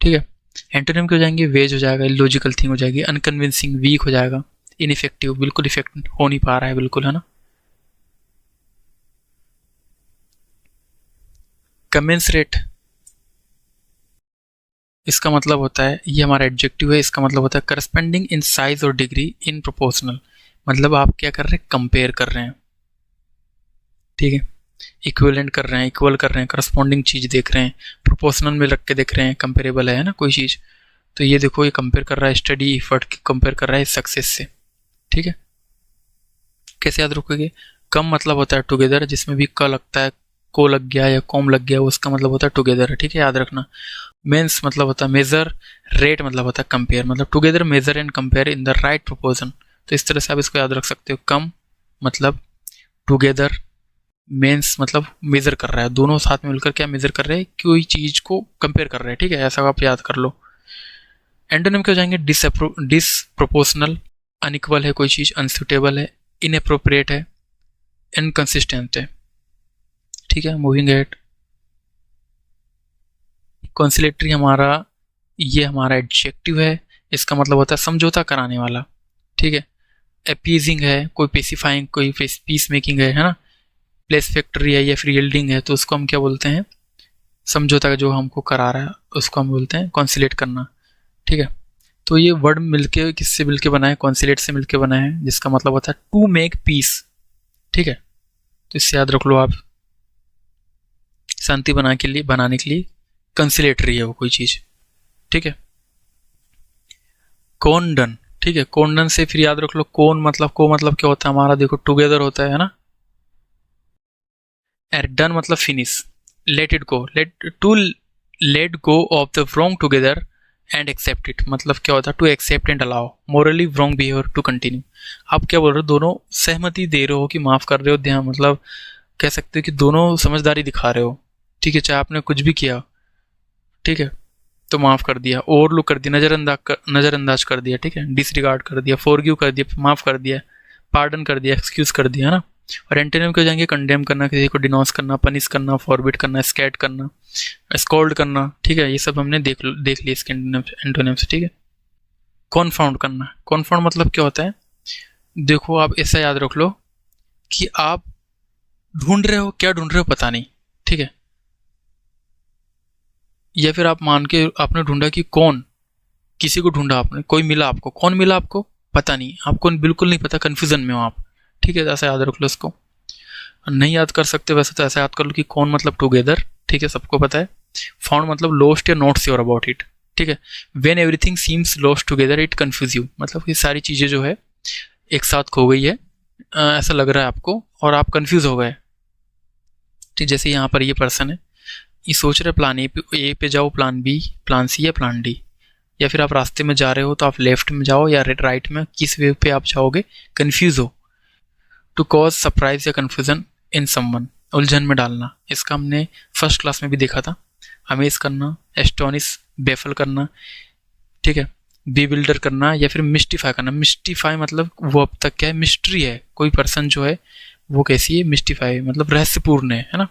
ठीक है, एंटोनिम के हो जाएंगे वेज हो जाएगा, इलॉजिकल थिंग हो जाएगी, अनकन्विंसिंग वीक हो जाएगा, इनइफेक्टिव बिल्कुल इफेक्ट हो नहीं पा रहा है बिल्कुल, है ना। कमेंसरेट, इसका मतलब होता है, ये हमारा एडजेक्टिव है, इसका मतलब होता है करस्पेंडिंग इन साइज और डिग्री इन प्रोपोर्शनल, मतलब आप क्या कर रहे हैं, कंपेयर कर रहे हैं। ठीक है, इक्विवेलेंट कर रहे हैं, इक्वल कर रहे हैं, करस्पॉन्डिंग चीज देख रहे हैं, प्रोपोर्शनल में रख के देख रहे हैं, कंपेरेबल है ना कोई चीज, तो ये देखो ये कंपेयर कर रहा है, स्टडी एफर्ट कंपेयर कर रहा है सक्सेस से। ठीक है, कैसे याद रखोगे, कम मतलब होता है टुगेदर, जिसमें भी क लगता है, को लग गया या कॉम लग गया, उसका मतलब होता है टुगेदर। ठीक है, याद रखना। मेंस मतलब होता है मेजर, रेट मतलब होता है कंपेयर, मतलब together measure and compare in the right proportion. तो इस तरह से आप इसको याद रख सकते हो, कम मतलब टुगेदर, मेंस मतलब मेजर कर रहा है, दोनों साथ में मिलकर क्या मेजर कर रहे हैं, कोई चीज को कंपेयर कर रहे हैं। ठीक है, ऐसा आप याद कर लो। एंटोनिम क्या हो जाएंगे, डिसप्रोपोर्शनल, अनइक्वल है कोई चीज, अनसुटेबल है, इनअप्रोप्रिएट है, इनकंसिस्टेंट है। ठीक है, मूविंग एट। कॉन्सिलेटरी हमारा, ये हमारा एडजेक्टिव है, इसका मतलब होता है समझौता कराने वाला। ठीक है, अपीजिंग है, कोई पेसिफाइंग, कोई पीस मेकिंग है ना, प्लेस फैक्ट्री है या फिर यील्डिंग है, तो उसको हम क्या बोलते हैं, समझौता जो हमको करा रहा है उसको हम बोलते हैं कॉन्सिलेट करना। ठीक है, तो ये वर्ड मिलके किससे मिलके बना है, कॉन्सिलेट से मिलके बना है, जिसका मतलब होता है टू मेक पीस। ठीक है, तो इससे याद रख लो आप, शांति बनाने के लिए कंसिलेटरी है वो कोई चीज। ठीक है, कॉन्डन। ठीक है, कॉन्डन से फिर याद रख लो, कौन मतलब को मतलब क्या होता है हमारा, देखो टुगेदर होता है ना, डन मतलब finish, let it go, let go of the wrong together and accept it, मतलब क्या होता है to accept and allow morally wrong behaviour to continue. आप क्या बोल रहे हो, दोनों सहमति दे रहे हो कि माफ कर रहे हो, ध्यान मतलब कह सकते हो कि दोनों समझदारी दिखा रहे हो। ठीक है, चाहे आपने कुछ भी किया, ठीक है, तो माफ कर दिया, ओवरलुक कर दिया, नजरअंदाज कर दिया, ठीक है, डिसरिगार्ड कर दिया, फॉरगिव कर दिया, माफ कर दिया, पार्डन कर दिया, एक्सक्यूज कर दिया, है ना। और एंटोनिम हो जाएंगे कंडेम करना, किसी को डिनोस करना, पनिश करना, फॉरबिड करना, स्कैट करना, स्कॉल्ड करना। ठीक है, ये सब हमने देख लिया इसके एंटोनिम से। ठीक है, कॉन्फाउंड करना, कॉन्फाउंड मतलब क्या होता है, देखो आप ऐसा याद रख लो कि आप ढूंढ रहे हो, क्या ढूंढ रहे हो पता नहीं। ठीक है, या फिर आप मान के आपने ढूंढा कि कौन, किसी को ढूंढा आपने, कोई मिला आपको, कौन मिला आपको पता नहीं, आपको बिल्कुल नहीं पता, कंफ्यूजन में हो आप। ठीक है, ऐसा याद रख लो इसको। नहीं याद कर सकते वैसे तो ऐसा याद कर लो कि कौन मतलब टुगेदर, ठीक है, सबको पता है। फाउंड मतलब लॉस्ट या नॉट श्योर अबाउट इट। ठीक है, when everything seems lost together it confuse you, मतलब ये सारी चीजें जो है एक साथ खो गई है, ऐसा लग रहा है आपको और आप कंफ्यूज हो गए। ठीक, जैसे यहाँ पर ये पर्सन है, ये सोच रहे प्लान ए पे जाओ, प्लान बी, प्लान सी या प्लान डी, या फिर आप रास्ते में जा रहे हो तो आप लेफ्ट में जाओ या राइट में, किस वे पे आप जाओगे, कंफ्यूज हो। टू कॉज सरप्राइज या कंफ्यूजन इन समवन, उलझन में डालना, इसका हमने फर्स्ट क्लास में भी देखा था। अमेज करना, एस्टोनिश बेफल करना, ठीक है, बीविल्डर करना या फिर मिस्टिफाई करना। मिस्टिफाई मतलब वो अब तक क्या है, मिस्ट्री है, कोई पर्सन जो है वो कैसी है, मिस्टिफाई मतलब रहस्यपूर्ण है ना।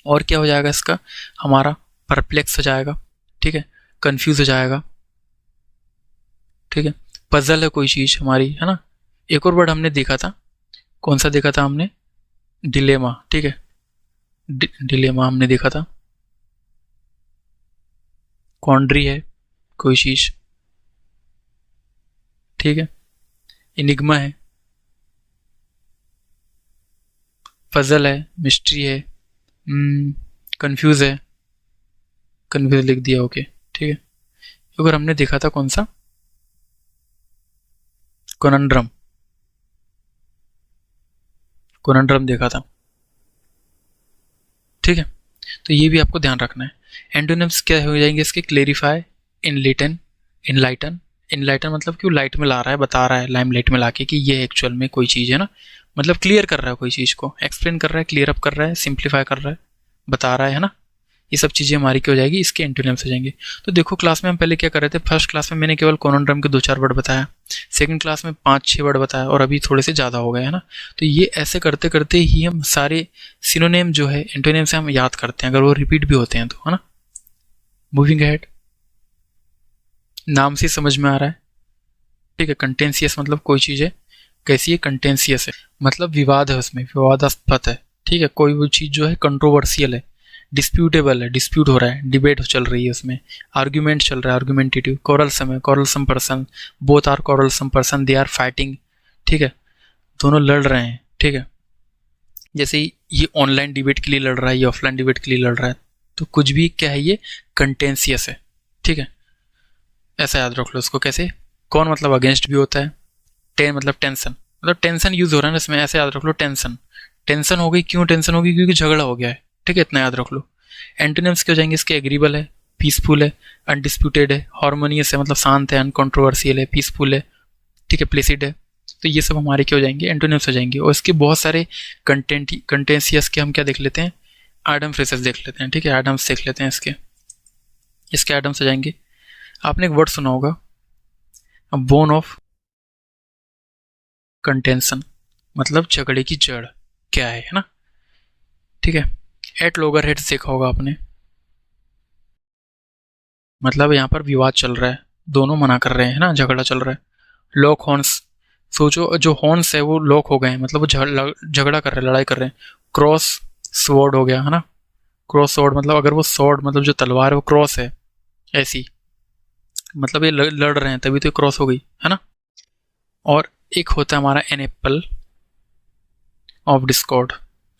और क्या हो जाएगा इसका, हमारा परप्लेक्स हो जाएगा, ठीक है, कंफ्यूज हो जाएगा, ठीक है, पजल है कोई चीज हमारी, है ना। एक और वर्ड हमने देखा था, कौन सा देखा था हमने, डिलेमा। ठीक है, डिलेमा हमने देखा था। कॉन्ड्री है कोई चीज, ठीक है, इनिग्मा है, पजल है, मिस्ट्री है, कंफ्यूज है, कंफ्यूज लिख दिया, ओके, ठीक है। अगर हमने देखा था कौन सा, कोनंड्रम, कोनंड्रम देखा था, ठीक है। तो ये भी आपको ध्यान रखना है। एंटोनिम्स क्या हो जाएंगे इसके, क्लेरिफाई, इनलाइटन, इनलाइटन, इनलाइटन मतलब क्यों लाइट में ला रहा है, बता रहा है लाइम लाइट में लाके कि ये एक्चुअल में कोई चीज़ है ना, मतलब क्लियर कर रहा है कोई चीज़ को, एक्सप्लेन कर रहा है, क्लियर अप कर रहा है, सिंप्लीफाई कर रहा है, बता रहा है ना, ये सब चीज़ें हमारी क्या हो जाएगी, इसके एंटोनिम्स हो जाएंगे। तो देखो क्लास में हम पहले क्या कर रहे थे, फर्स्ट क्लास में मैंने केवल कॉनोड्रम के 2-4 वर्ड बताया, सेकंड क्लास में 5-6 वर्ड बताया, और अभी थोड़े से ज़्यादा हो गए है ना। तो ये ऐसे करते करते ही हम सारे सिनोनिम जो है, एंटोनिम से हम याद करते हैं, अगर वो रिपीट भी होते हैं तो, है ना। मूविंग अहेड, नाम से समझ में आ रहा है, ठीक है। कंटेंसियस मतलब कोई चीज़ है कैसी है, कंटेंसियस है, मतलब विवाद है उसमें, विवादास्पद है, ठीक है। कोई वो चीज़ जो है कंट्रोवर्सियल है, डिस्प्यूटेबल है, डिस्प्यूट हो रहा है, डिबेट चल रही है उसमें, आर्ग्यूमेंट चल रहा है, आर्ग्यूमेंटेटिव, कॉरलसम है, quarrelsome person, both are quarrelsome person, they are fighting, ठीक है, दोनों लड़ रहे हैं, ठीक है। जैसे ये ऑनलाइन डिबेट के लिए लड़ रहा है, ये ऑफलाइन डिबेट के लिए लड़ रहा है, तो कुछ भी क्या है, ये कंटेंसियस है, ठीक है। ऐसा याद रख लो उसको। कैसे, कौन मतलब अगेंस्ट भी होता है, टेन मतलब टेंशन, मतलब टेंशन यूज हो रहा है ना इसमें, ऐसे याद रख लो। टेंशन, टेंशन हो गई, क्यों टेंशन होगी, क्योंकि झगड़ा हो गया है, ठीक है, इतना याद रख लो। एंटोनिम्स क्या हो जाएंगे इसके, एग्रीबल है, पीसफुल है, अनडिस्प्यूटेड है, हार्मोनियस है मतलब शांत है, अनकॉन्ट्रोवर्सियल है, पीसफुल है, ठीक है, प्लेसिड है। तो ये सब हमारे क्या हो जाएंगे, एंटोनिम्स हो जाएंगे। और इसके बहुत सारे कंटेंसियस के हम क्या देख लेते हैं, एडम फ्रेसेस देख लेते हैं, ठीक है, एडम्स देख लेते हैं इसके। इसके एडम्स हो जाएंगे, आपने एक वर्ड सुना होगा, बोन ऑफ कंटेंशन, मतलब झगड़े की जड़ क्या है ना, ठीक है। एट लोगर हेड्स देखा होगा आपने, मतलब यहाँ पर विवाद चल रहा है, दोनों मना कर रहे हैं ना, झगड़ा चल रहा है। लॉक हॉर्न्स, सोचो जो हॉर्न्स है वो लॉक हो गए हैं, मतलब वो झगड़ा कर रहे हैं, लड़ाई कर रहे हैं। क्रॉस स्वॉर्ड हो गया है ना, क्रॉस स्वॉर्ड मतलब अगर वो स्वॉर्ड मतलब जो तलवार है वो क्रॉस है ऐसी, मतलब ये लड़ रहे हैं तभी तो क्रॉस हो गई है ना। और एक होता है हमारा एन एप्पल ऑफ डिस्कॉर्ड,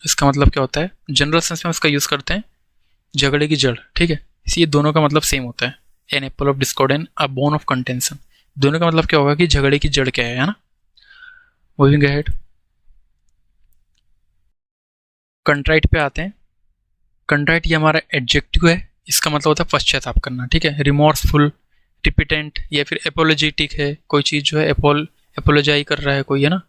इसका मतलब क्या होता है, जनरल सेंस में इसका यूज करते हैं, झगड़े की जड़, ठीक है। इसी दोनों का मतलब सेम होता है, an apple of discord and a bone of contention, दोनों का मतलब क्या होगा कि झगड़े की जड़ क्या है ना। मूविंग अहेड, कंट्राइट पे आते हैं। कंट्राइट ये हमारा एडजेक्टिव है, इसका मतलब होता है पश्चाताप करना, ठीक है। रिमोर्सफुल, रिपिटेंट या फिर एपोलॉजेटिक है, कोई चीज़ जो है एपोलोजाई कर रहा है कोई, है ना,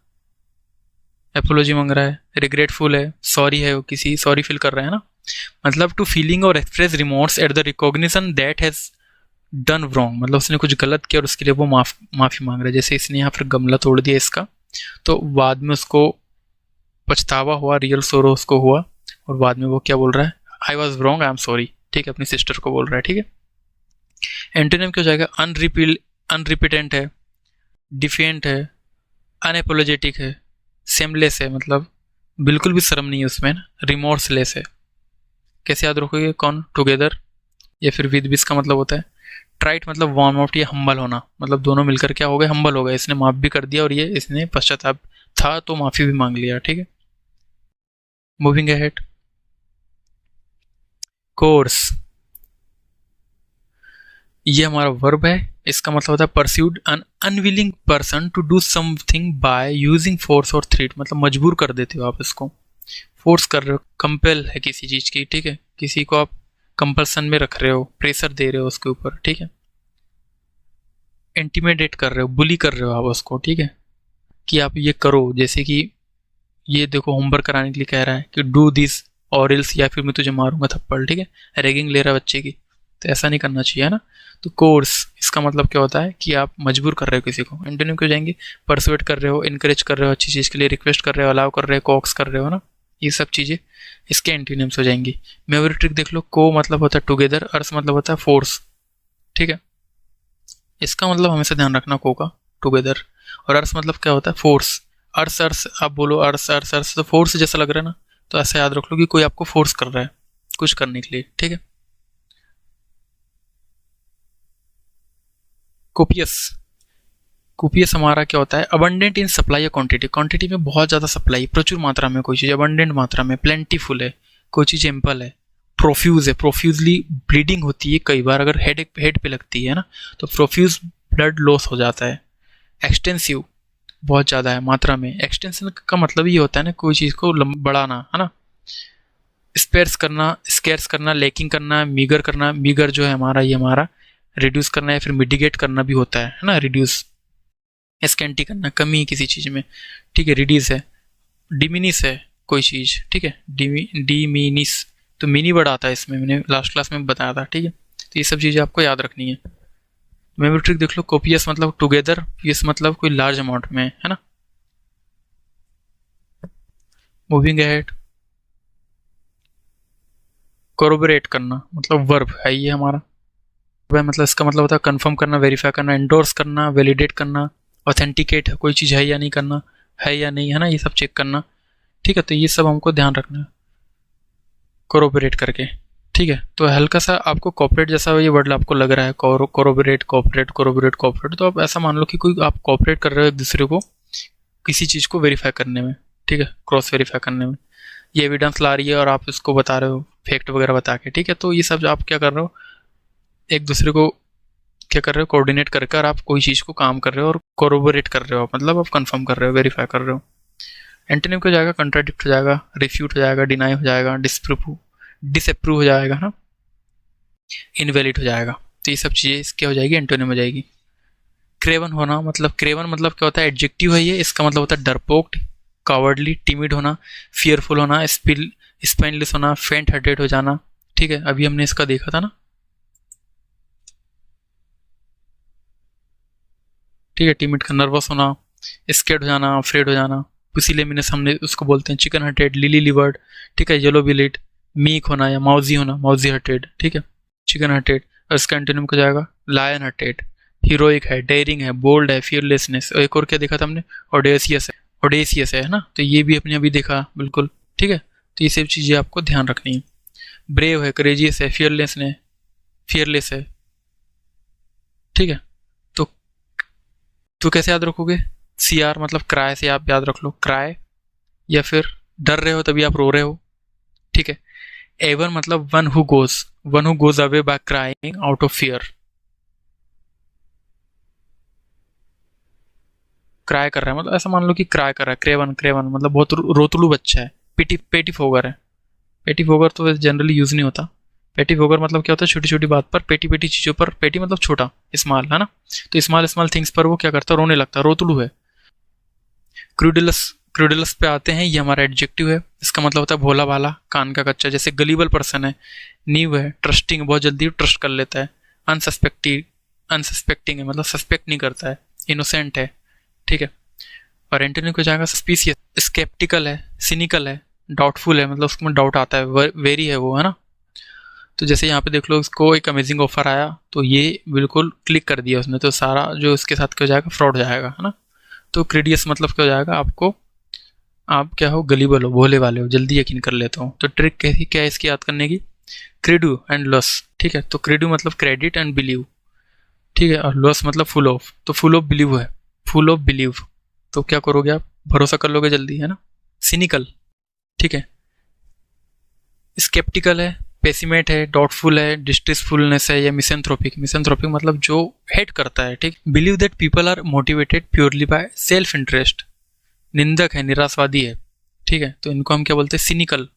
एपोलॉजी मांग रहा है। रिग्रेटफुल है, सॉरी है, वो किसी सॉरी फील कर रहा है ना, मतलब टू फीलिंग और express remorse at the recognition that has done wrong, मतलब उसने कुछ गलत किया और उसके लिए वो माफ़ी मांग रहा है। जैसे इसने यहाँ पर गमला तोड़ दिया इसका, तो बाद में उसको पछतावा हुआ, रियल सोरो उसको हुआ, और बाद में वो क्या बोल रहा है, I was wrong, I am sorry, ठीक है, अपनी सिस्टर को बोल रहा है, ठीक है। एंटोनिम क्या हो जाएगा, अनरिपिटेंट है, डिफिएंट है, अनएपोलोजेटिक है, सेमलेस है, मतलब बिल्कुल भी शर्म नहीं है उसमें ना, रिमोर्सलेस है। कैसे याद रखोगे, कौन, टुगेदर या फिर विद बिस का मतलब होता है। ट्राइट मतलब वार्म आउट या हम्बल होना, मतलब दोनों मिलकर क्या हो गए, हम्बल हो गए, इसने माफ भी कर दिया और ये इसने पश्चाताप था तो माफी भी मांग लिया, ठीक है। मूविंग अहेड, कोर्स, ये हमारा वर्ब है, इसका मतलब होता है persuade an unwilling person to do something by using force और थ्रेट, मतलब मजबूर कर देते हो आप इसको, फोर्स कर रहे हो, कंपेल है किसी चीज़ की, ठीक है, किसी को आप कंपल्सन में रख रहे हो, प्रेशर दे रहे हो उसके ऊपर, ठीक है। इंटिमिडेट कर रहे हो, बुली कर रहे हो आप उसको, ठीक है, कि आप ये करो, जैसे कि ये देखो होमवर्क कराने के लिए कह रहा है कि डू दिस और एल्स, या फिर मैं तुझे मारूंगा थप्पड़, ठीक है, रैगिंग ले रहा है बच्चे की, तो ऐसा नहीं करना चाहिए, है ना। तो कोर्स इसका मतलब क्या होता है कि आप मजबूर कर रहे हो किसी को। एंटोनिम क्यों जाएंगे, परसुएट कर रहे हो, इनकरेज कर रहे हो अच्छी चीज़ के लिए, रिक्वेस्ट कर रहे हो, अलाउ कर रहे हो, कॉक्स कर रहे हो ना, ये सब चीज़ें इसके एंटोनिम्स हो जाएंगी। मेमोरी ट्रिक देख लो, को मतलब होता है टुगेदर, अर्स मतलब होता है फोर्स, ठीक है, इसका मतलब हमेशा ध्यान रखना को का, टुगेदर, और अर्स मतलब क्या होता है, फोर्स। अर्स अर्स आप बोलो, अर्स अर्स अर्स तो फोर्स जैसा लग रहा है ना, तो ऐसा याद रख लो कि कोई आपको फोर्स कर रहा है कुछ करने के लिए, ठीक है। कोपियस, कोपियस हमारा क्या होता है, अबंडेंट इन सप्लाई या क्वांटिटी, क्वांटिटी में बहुत ज़्यादा सप्लाई, प्रचुर मात्रा में कोई चीज़, अबंडेंट मात्रा में, प्लेंटीफुल है, कोई चीज़ एम्पल है। प्रोफ्यूज है, प्रोफ्यूजली ब्लीडिंग होती है कई बार, अगर हेड पे लगती है ना तो प्रोफ्यूज ब्लड लॉस हो जाता है। एक्सटेंसिव बहुत ज़्यादा है मात्रा में, एक्सटेंशन का मतलब ये होता है ना कोई चीज़ को बढ़ाना, है ना। स्केर्स करना, लेकिंग करना, मीगर करना, मीगर जो है हमारा ये हमारा रिड्यूस करना या फिर मिटिगेट करना भी होता है ना, रिड्यूस, स्कैंटी करना, कमी किसी चीज़ में, ठीक है। रिड्यूस है, डिमिनिस है कोई चीज़, ठीक है, डिमिनिस तो मिनी वर्ड आता है इसमें, मैंने लास्ट क्लास में बताया था, ठीक है। तो ये सब चीज़ें आपको याद रखनी है। मेमोरी ट्रिक देख लो, कोपियस मतलब टुगेदर, पीएस मतलब कोई लार्ज अमाउंट में, है ना। मूविंग अहेड, कोरोबोरेट करना मतलब वर्ब है ये हमारा। वह मतलब इसका मतलब होता है कंफर्म करना, वेरीफाई करना, एंडोर्स करना, वैलिडेट करना, ऑथेंटिकेट कोई चीज़ है या नहीं करना, है या नहीं, है ना, ये सब चेक करना, ठीक है। तो ये सब हमको ध्यान रखना है कोरोबोरेट करके, ठीक है। तो हल्का सा आपको कॉपरेट जैसा ये वर्ड आपको लग रहा है, कोरोबोरेट कोऑपरेट कोरोबोरेट कोऑपरेट, तो आप ऐसा मान लो कि कोई आप कोऑपरेट कर रहे हो एक दूसरे को किसी चीज़ को वेरीफाई करने में, ठीक है, क्रॉस वेरीफाई करने में। ये एविडेंस ला रही है और आप इसको बता रहे हो फैक्ट वगैरह बता के, ठीक है। तो ये सब आप क्या कर रहे हो, एक दूसरे को क्या कर रहे हो, कोऑर्डिनेट करके, और आप कोई चीज़ को काम कर रहे हो और कोरोबोरेट कर रहे हो, मतलब आप कंफर्म कर रहे हो, वेरीफाई कर रहे हो। एंटोनिम हो जाएगा कंट्राडिक्ट हो जाएगा, रिफ्यूट हो जाएगा, डिनाई हो जाएगा, डिसअप्रूव हो जाएगा, ना, इनवैलिड हो जाएगा। तो ये सब चीज़ें क्या हो जाएगी, एंटोनिम हो जाएगी। क्रेवन होना मतलब, क्रेवन मतलब क्या होता है, एडजेक्टिव है ये, इसका मतलब होता है डरपोक, कावर्डली, टिमिड होना, फियरफुल होना, स्पाइनलेस होना, फेंट हार्टेड हो जाना, ठीक है। अभी हमने इसका देखा था ना, ठीक है। टिमिड का नर्वस होना, स्केर्ड हो जाना, अफ्रेड हो जाना। पुसिलेमिनस हमने उसको बोलते हैं, चिकन हार्टेड, लिली लिवर्ड, ठीक है, येलो बिलिड, मीक होना या माउजी होना, माउजी हार्टेड, ठीक है, चिकन हार्टेड। और इसका एंटोनिम हो जाएगा लायन हार्टेड, हीरोइक है, डेयरिंग है, बोल्ड है, फियरलेसनेस। और एक और क्या देखा था हमने, ऑडेसियस है, ऑडेसियस है ना। तो ये भी अपने अभी देखा, बिल्कुल, ठीक है। तो ये सब चीज़ें आपको ध्यान रखनी है। ब्रेव है, करेजियस है, फियरलेस है, ठीक है। तो कैसे याद रखोगे, सी आर मतलब क्राई से आप याद रख लो, क्राई, या फिर डर रहे हो तभी आप रो रहे हो, ठीक है। एवन मतलब one who goes away by crying out of fear, cry कर रहा है मतलब ऐसा मान लो कि क्राई कर रहा है। क्रेवन मतलब बहुत रोतलू बच्चा है। पेटी फोगर है, पेटी फोगर तो जनरली यूज नहीं होता। पेटी फोगर मतलब क्या होता है, छोटी छोटी बात पर, पेटी चीजों पर, पेटी मतलब छोटा, स्मॉल, है ना। तो स्मॉल थिंग्स पर वो क्या करता है, रोने लगता है, रोतलू है। क्रूडलस पे आते हैं, ये हमारा एडजेक्टिव है, इसका मतलब होता है भोला भाला, कान का कच्चा। जैसे गलीबल पर्सन है, नीव है, ट्रस्टिंग, बहुत जल्दी ट्रस्ट कर लेता है। अनसस्पेक्टिंग है मतलब सस्पेक्ट नहीं करता है, इनोसेंट है, ठीक है। और एंटोनिम हो जाएगा सस्पिशियस, स्केप्टिकल है, सिनिकल है, डाउटफुल है, मतलब उसमें डाउट आता है, वेरी है वो, है ना। तो जैसे यहाँ पे देख लो, उसको एक अमेजिंग ऑफर आया तो ये बिल्कुल क्लिक कर दिया उसने, तो सारा जो उसके साथ क्या हो जाएगा, फ्रॉड हो जाएगा, है ना। तो क्रेडियस मतलब क्या हो जाएगा, आपको, आप क्या हो, गलीबल हो, भोले वाले हो, जल्दी यकीन कर लेते हो। तो ट्रिक कैसी क्या है इसकी याद करने की, क्रेडू एंड लॉस, ठीक है। तो क्रेडू मतलब क्रेडिट एंड बिलीव, ठीक है, और लॉस मतलब फुल ऑफ, तो फुल ऑफ बिलीव है, फुल ऑफ बिलीव। तो क्या करोगे आप, भरोसा कर लोगे जल्दी, है ना। सिनिकल, ठीक है, स्केप्टिकल है, पेसिमेट है, डाउटफुल है, डिस्ट्रेसफुलनेस है, या मिसेंथ्रोपिक मतलब जो हेट करता है, ठीक। Believe that people are motivated purely by self interest, निंदक है, निराशवादी है, ठीक है। तो इनको हम क्या बोलते हैं, सिनिकल।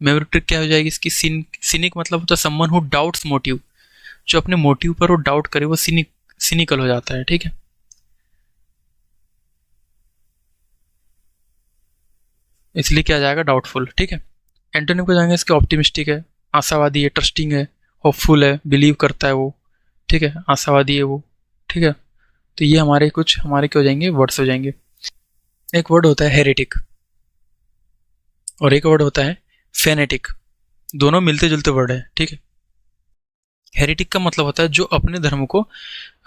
मेमोरी ट्रिक क्या हो जाएगी इसकी, सिनिक मतलब होता है समवन हु डाउट्स मोटिव, जो अपने मोटिव पर वो डाउट करे वो सिनिकल हो जाता है, ठीक है। इसलिए क्या आ जाएगा, डाउटफुल, ठीक है। एंटोनिम को जाएंगे इसके, ऑप्टिमिस्टिक है, आशावादी है, ट्रस्टिंग है, होपफुल है, बिलीव करता है वो, ठीक है, आशावादी है वो, ठीक है। तो ये हमारे क्या हो जाएंगे, वर्ड्स हो जाएंगे। एक वर्ड होता है हेरेटिक और एक वर्ड होता है फेनेटिक, दोनों मिलते जुलते वर्ड है, ठीक है। हेरेटिक का मतलब होता है जो अपने धर्म को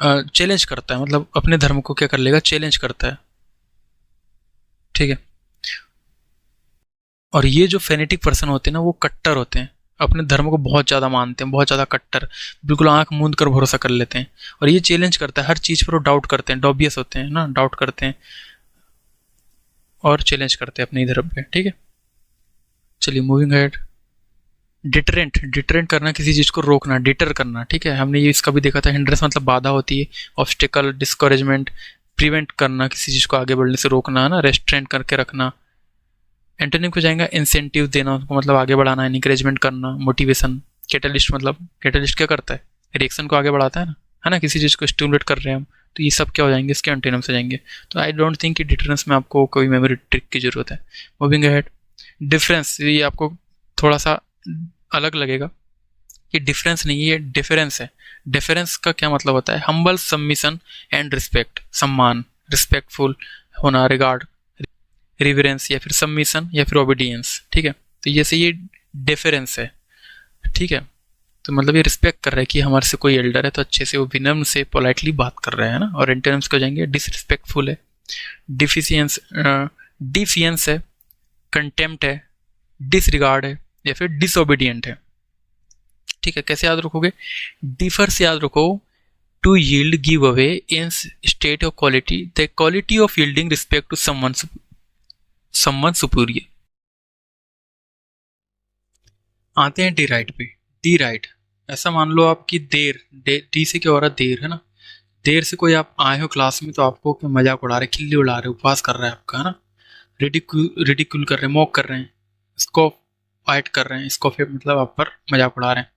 चैलेंज करता है, मतलब अपने धर्म को क्या कर लेगा, चैलेंज करता है, ठीक है। और ये जो फेनेटिक पर्सन होते हैं ना, वो कट्टर होते हैं, अपने धर्म को बहुत ज़्यादा मानते हैं, बहुत ज़्यादा कट्टर, बिल्कुल आंख मूंद कर भरोसा कर लेते हैं। और ये चैलेंज करता है, हर चीज़ पर वो डाउट करते हैं, डॉबियस होते हैं ना, डाउट करते हैं और चैलेंज करते हैं अपने धर्म पे, ठीक है। चलिए मूविंग हेड। डिटरेंट करना, किसी चीज़ को रोकना, डिटर करना, ठीक है। हमने ये इसका भी देखा था, हिंड्रेंस मतलब बाधा होती है, ऑब्स्टिकल, डिस्करेजमेंट, प्रिवेंट करना, किसी चीज़ को आगे बढ़ने से रोकना, है ना, रेस्ट्रेंट करके रखना। एंटोनिम को जाएगा इंसेंटिव देना, उसको मतलब आगे बढ़ाना, इनकरेजमेंट करना, मोटिवेशन। कैटलिस्ट मतलब, कैटलिस्ट क्या करता है, रिएक्शन को आगे बढ़ाता है ना, किसी चीज़ को स्टिमुलेट कर रहे हैं हम, तो ये सब क्या हो जाएंगे, इसके एंटोनिम्स हो जाएंगे। तो आई डोंट थिंक कि डिटरेंस में आपको कोई मेमोरी ट्रिक की जरूरत है। Moving ahead. डिफरेंस, ये आपको थोड़ा सा अलग लगेगा, ये डिफरेंस नहीं है, ये डिफरेंस है। डिफरेंस का क्या मतलब होता है? हम्बल सबमिशन एंड रिस्पेक्ट, सम्मान, रिस्पेक्टफुल होना, रिगार्ड, रिवरेंस, या फिर सबमिशन, या फिर ओबीडियंस। ठीक है, तो जैसे ये डिफरेंस है। ठीक है, तो मतलब ये रिस्पेक्ट कर रहा है कि हमारे से कोई एल्डर है तो अच्छे से वो विनम्र से पोलाइटली बात कर रहे हैं ना। और एंटोनिम्स को जाएंगे, डिसरिस्पेक्टफुल है, डिफिशियंस डिफियंस है, कंटेम्प्ट है, डिसरिगार्ड है, या फिर डिसओबीडियंट है। ठीक है, कैसे याद रखोगे? डिफर से याद रखो, to yield, give away in state of quality, the quality of yielding respect to someone superior. आते हैं डी राइट पे। डी राइट, ऐसा मान लो आपकी देर, डी से क्या हो रहा है? देर है ना। देर से कोई आप आए हो क्लास में तो आपको क्या मजाक उड़ा रहे, खिल्ली उड़ा रहे, उपवास कर रहा है आपका, है ना। रिडिक्यूल कर रहे हैं, मॉक कर रहे हैं, इसको फाइट कर रहे हैं, इसको फिर मतलब आप पर मजाक उड़ा रहे हैं,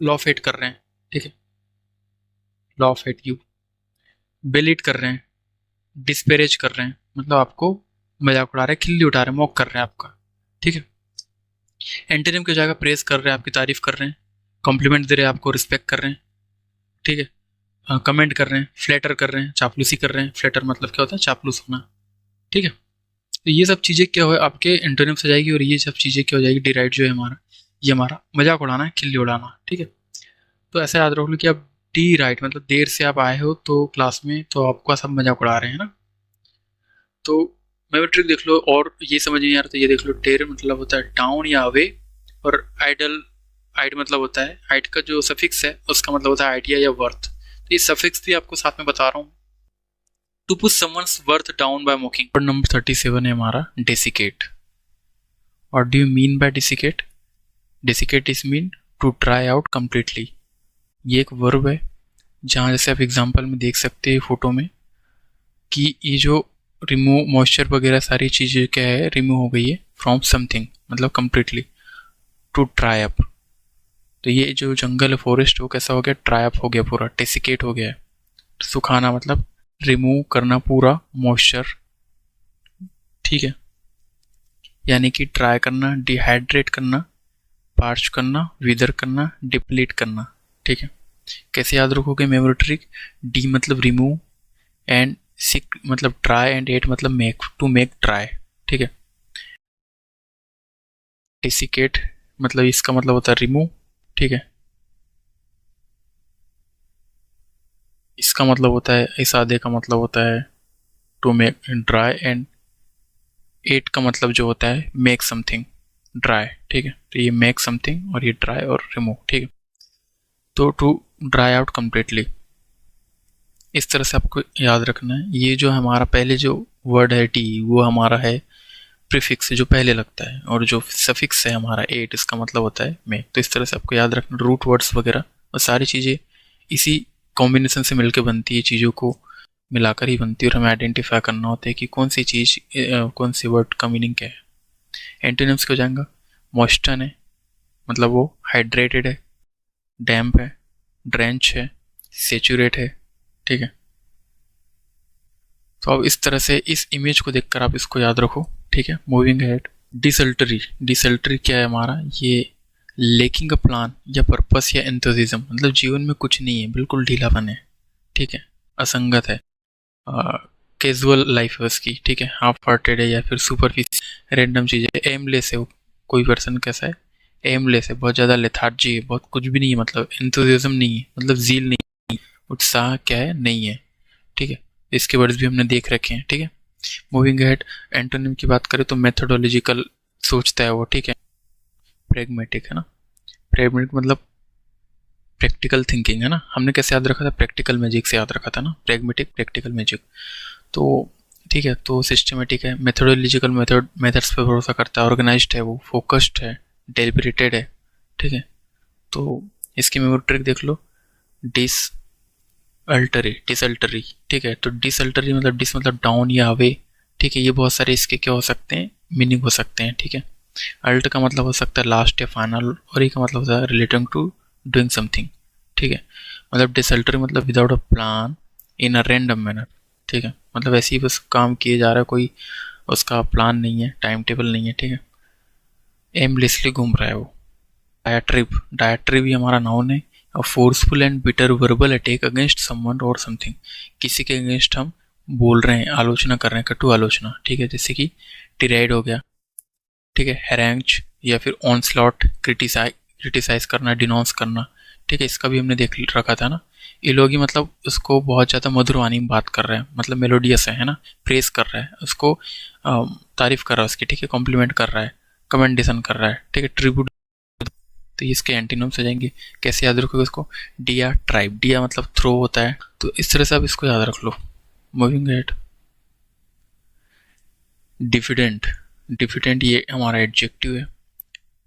लॉ फेट कर रहे हैं। ठीक है, लॉ फेट यू, बेलिट कर रहे हैं, डिस्पेरेज कर रहे हैं, मतलब आपको मजाक उड़ा रहे हैं, खिल्ली उठा रहे हैं, मॉक कर रहे हैं आपका। ठीक है, एंटोनिम की जगह प्रेस कर रहे हैं, आपकी तारीफ कर रहे हैं, कॉम्प्लीमेंट दे रहे हैं, आपको रिस्पेक्ट कर रहे हैं। ठीक है, कमेंट कर रहे हैं, फ्लैटर कर रहे हैं, चापलूसी कर रहे हैं। फ्लैटर मतलब क्या होता है? चापलूस होना। ठीक है, तो ये सब चीज़ें क्या हो आपके एंटोनिम से जाएगी, और ये सब चीज़ें क्या हो जाएगी? डिराइड जो है हमारा, ये हमारा मजाक उड़ाना है, खिल्ली उड़ाना। ठीक है, तो ऐसा याद रख लो कि आप डी राइट मतलब देर से आप आए हो तो क्लास में, तो आपका सब मजाक उड़ा रहे हैं ना। तो मैं ट्रिक देख लो, और ये समझ नहीं आ रहा तो ये देख लो। डेर मतलब होता है डाउन या अवे, और आइडल, आइड मतलब होता है, आइड का जो सफिक्स है उसका मतलब होता है आइडिया या वर्थ। तो ये सफिक्स भी आपको साथ में बता रहा हूँ। To push someone's worth down by mocking. Word number 37 है हमारा, डेसिकेट। और do you mean by desiccate? Desiccate is mean to dry out completely. ये एक वर्ब है, जहाँ जैसे आप एग्जाम्पल में देख सकते हैं फोटो में कि ये जो रिमूव मॉइस्चर वगैरह सारी चीज़ें क्या है, रिमूव हो गई है फ्रॉम समथिंग, मतलब कम्प्लीटली। टू ड्राई अप, तो ये जो जंगल है, फॉरेस्ट, वो कैसा हो गया? ड्राई अप हो गया, पूरा डेसिकेट हो गया है। सुखाना मतलब रिमूव करना पूरा मॉइस्चर। ठीक है, यानी कि ड्राई करना, डिहाइड्रेट करना, पार्च करना, विदर करना, डिप्लीट करना। ठीक है, कैसे याद रखोगे मेमोरी ट्रिक? डी मतलब रिमूव, एंड सिक मतलब ड्राई, एंड एट मतलब मेक, टू मेक ड्राई। ठीक है, डेसिकेट मतलब इसका मतलब होता है रिमूव। ठीक है, इसका मतलब होता है, इस आधे का मतलब होता है to make dry, and ate का मतलब जो होता है मेक समथिंग ड्राई। ठीक है, तो ये मेक समथिंग और ये ड्राई और रिमूव। ठीक है, तो टू ड्राई आउट कम्प्लीटली, इस तरह से आपको याद रखना है। ये जो हमारा पहले जो वर्ड है टी, वो हमारा है प्रीफिक्स जो पहले लगता है, और जो सफिक्स है हमारा एट, इसका मतलब होता है मेक। तो इस तरह से आपको याद रखना। रूट वर्ड्स वगैरह और सारी चीज़ें इसी कॉम्बिनेशन से मिलकर बनती है, चीज़ों को मिलाकर ही बनती है, और हमें आइडेंटिफाई करना होता है कि कौन सी चीज़ कौन सी वर्ड का मीनिंग क्या है। एंटोनिम्स को जाएगा, मॉइस्चर है मतलब वो हाइड्रेटेड है, डैम्प है, ड्रेंच है, सेचुरेट है। ठीक है, तो अब इस तरह से इस इमेज को देखकर आप इसको याद रखो। ठीक है, मूविंग हेड। डिसल्टरी, डिसल्टरी क्या है हमारा? ये लेकिंग अ प्लान या पर्पस या एंथुसिज्म, मतलब जीवन में कुछ नहीं है, बिल्कुल ढीलापन है। ठीक है, असंगत है, कैजुअल लाइफ है उसकी। ठीक है, हाफ हार्टेड है, या फिर सुपरफिशियल, रैंडम चीज़ है, एमलेस है। वो कोई पर्सन कैसा है? एमलेस है, बहुत ज़्यादा लेथार्जी है, बहुत कुछ भी नहीं है, मतलब एंथुसिज्म नहीं है, मतलब जील नहीं, उत्साह क्या है? नहीं है। ठीक है, इसके वर्ड्स भी हमने देख रखे हैं। ठीक है, मूविंग हेड। एंटोनिम की बात करें तो मेथोडोलॉजिकल सोचता है वो। ठीक है, प्रेगमेटिक है ना। प्रेगमेटिक मतलब प्रैक्टिकल थिंकिंग है ना। हमने कैसे याद रखा था? प्रैक्टिकल मैजिक से याद रखा था ना, प्रेगमेटिक प्रैक्टिकल मैजिक। तो ठीक है, तो सिस्टमेटिक है, मेथोडोलॉजिकल मेथड्स पे भरोसा करता है, ऑर्गेनाइज्ड है, वो फोकस्ड है, डेलिब्रेटेड है। ठीक है, तो इसकी मेमोरी ट्रिक देख लो। डिस अल्टरी, डिसअल्टरी। ठीक है, तो डिसअल्टरी मतलब डिस मतलब डाउन या अवे। ठीक है, ये बहुत सारे इसके क्या हो सकते हैं? मीनिंग हो सकते हैं। ठीक है, अल्ट का मतलब हो सकता है लास्ट या फाइनल, और ये का मतलब होता है रिलेटिंग टू डूइंग समथिंग। ठीक है, मतलब डिसअल्टरी मतलब without a plan, in a random manner. ठीक है, मतलब ऐसे ही बस काम किए जा रहा है, कोई उसका प्लान नहीं है, टाइम टेबल नहीं है। ठीक है, एमलेसली घूम रहा है वो। डायट्रिब, डायट्रिब भी हमारा नाउन है। A forceful and bitter verbal attack against someone और समथिंग, किसी के अगेंस्ट हम बोल रहे हैं, आलोचना कर रहे हैं, कटु आलोचना, ठीक है, जैसे कि टिराइड हो गया, ठीक है, हैरेंज या फिर ऑनस्लॉट, क्रिटिसाइज करना, डिनोंस करना, ठीक है, इसका भी हमने देख रखा था ना। इलोगी मतलब उसको बहुत ज़्यादा मधुर वाणी में बात कर रहे हैं, मतलब मेलोडियस है ना, प्रेस कर रहा है उसको, तारीफ कर रहा है उसकी, ठीक है, कॉम्प्लीमेंट कर रहा है, कमेंडेशन कर रहा है, ठीक है, ट्रिब्यूट। तो ये इसके एंटीनोम्स आ जाएंगे। कैसे याद रखोगे इसको? डिया ट्राइब, डिया मतलब थ्रो होता है, तो इस तरह से आप इसको याद रख लो। मूविंग एट, डिफिडेंट, डिफिडेंट ये हमारा एडजेक्टिव है।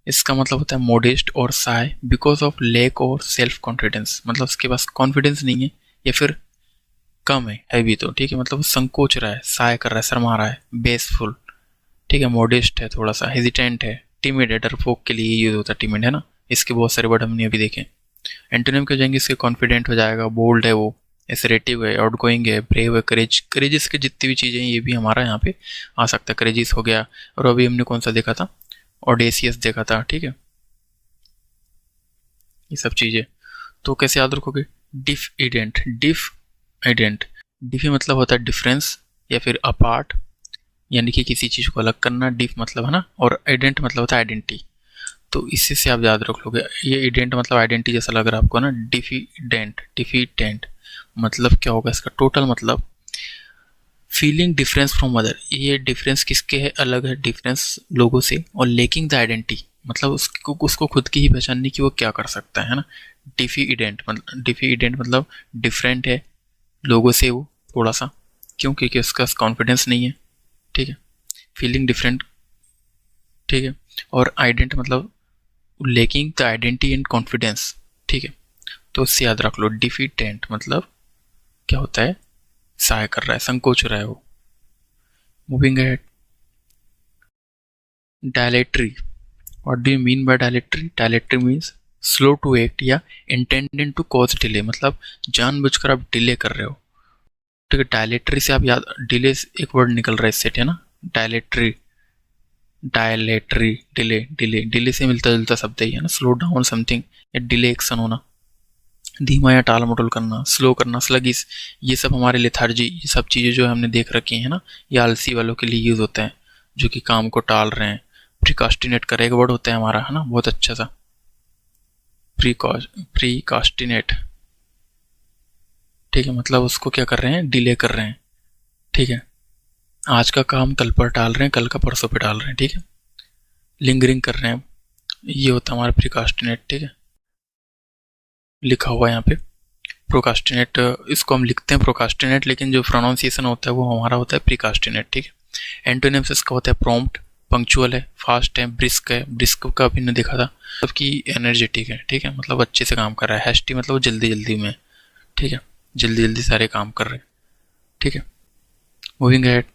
इसका मतलब होता है मोडेस्ट और साय बिकॉज ऑफ लैक और सेल्फ कॉन्फिडेंस, मतलब उसके पास कॉन्फिडेंस नहीं है या फिर कम है भी, तो ठीक है, मतलब वो संकोच रहा है, साय कर रहा है, शर्मा रहा है, बेसफुल, ठीक है, मोडेस्ट है, थोड़ा सा हेजिटेंट है, टिमिड है, डरपोक के लिए यूज होता है टिमिड, है ना। इसके बहुत सारे वर्ड हमने अभी देखे। एंटोनिम के हो जाएंगे इसके, कॉन्फिडेंट हो जाएगा, बोल्ड है वो, एसरेटिव है, आउटगोइंग है, ब्रेव है, करेज, करेजिस की जितनी भी चीज़ें हैं ये भी हमारा यहाँ पे आ सकता है। करेजिस हो गया, और अभी हमने कौन सा देखा था? ऑडेसियस देखा था, ठीक है, ये सब चीज़ें। तो कैसे याद रखोगे? डिफ इडेंट, डिफ आइडेंट, डिफी मतलब होता है डिफरेंस या फिर अपार्ट, यानी कि किसी चीज़ को अलग करना, डिफ मतलब, है ना, और आइडेंट मतलब होता है आइडेंटिटी। तो इसी से आप याद रख लोगे, ये इडेंट मतलब आइडेंटिटी जैसा लग रहा है आपको ना, डिफिडेंट, डिफिडेंट मतलब क्या होगा इसका टोटल मतलब? फीलिंग डिफरेंस फ्रॉम अदर, ये डिफरेंस किसके है? अलग है डिफरेंस लोगों से, और लेकिंग द आइडेंटिटी मतलब उसको खुद की ही पहचानने की वो क्या कर सकता है ना। डिफिडेंट मतलब डिफरेंट है लोगों से वो थोड़ा सा, क्यों? क्योंकि उसका कॉन्फिडेंस नहीं है, ठीक है, फीलिंग डिफरेंट, ठीक है, और आइडेंट मतलब lacking the identity and confidence, ठीक है। तो उससे याद रख लो, डिफिडेंट मतलब क्या होता है? सहाय कर रहा है, संकोच रहा है वो। Moving ahead, dilatory, what do you mean by dilatory? Dilatory means slow to act या इंटेंडेड टू कॉज डिले, मतलब जानबूझकर आप डिले कर रहे हो, ठीक है। डायलेटरी से आप याद, डिले एक वर्ड निकल रहा है इससे, है ना, dilatory, dilatory, delay, delay, delay से मिलता जुलता शब्द ही है ना, स्लो डाउन समथिंग या डिले एक्शन होना, धीमा या टाल मटोल करना, स्लो करना, स्लगिस, ये सब हमारे लेथार्जी, ये सब चीज़ें जो हमने देख रखी हैं ना, ये आलसी वालों के लिए यूज़ होता है, जो कि काम को टाल रहे हैं। प्रिकास्टिनेट का एक वर्ड होता है हमारा, है ना, बहुत अच्छा सा, प्रीकास्टिनेट, ठीक है, मतलब उसको क्या कर रहे हैं? डिले कर रहे हैं, ठीक है, आज का काम कल पर टाल रहे हैं, कल का परसों पे टाल रहे हैं, ठीक है, लिंगरिंग कर रहे हैं, ये होता है हमारा प्रिकास्टिनेट, ठीक है, लिखा हुआ है यहाँ पे प्रोकास्टिनेट, इसको हम लिखते हैं प्रोकास्टिनेट, लेकिन जो प्रोनाउंसिएशन होता है वो हमारा होता है प्रिकास्टिनेट, ठीक है। एंटोनिम्स इसका होता है प्रॉम्प्ट, पंक्चुअल है, फास्ट है, ब्रिस्क है, ब्रिस्क का भी ने देखा था, सबकी एनर्जेटिक है, ठीक है, मतलब अच्छे से काम कर रहा है। हैस्टी मतलब जल्दी जल्दी में, ठीक है, जल्दी जल्दी सारे काम कर रहे हैं, ठीक है। मूविंग एट,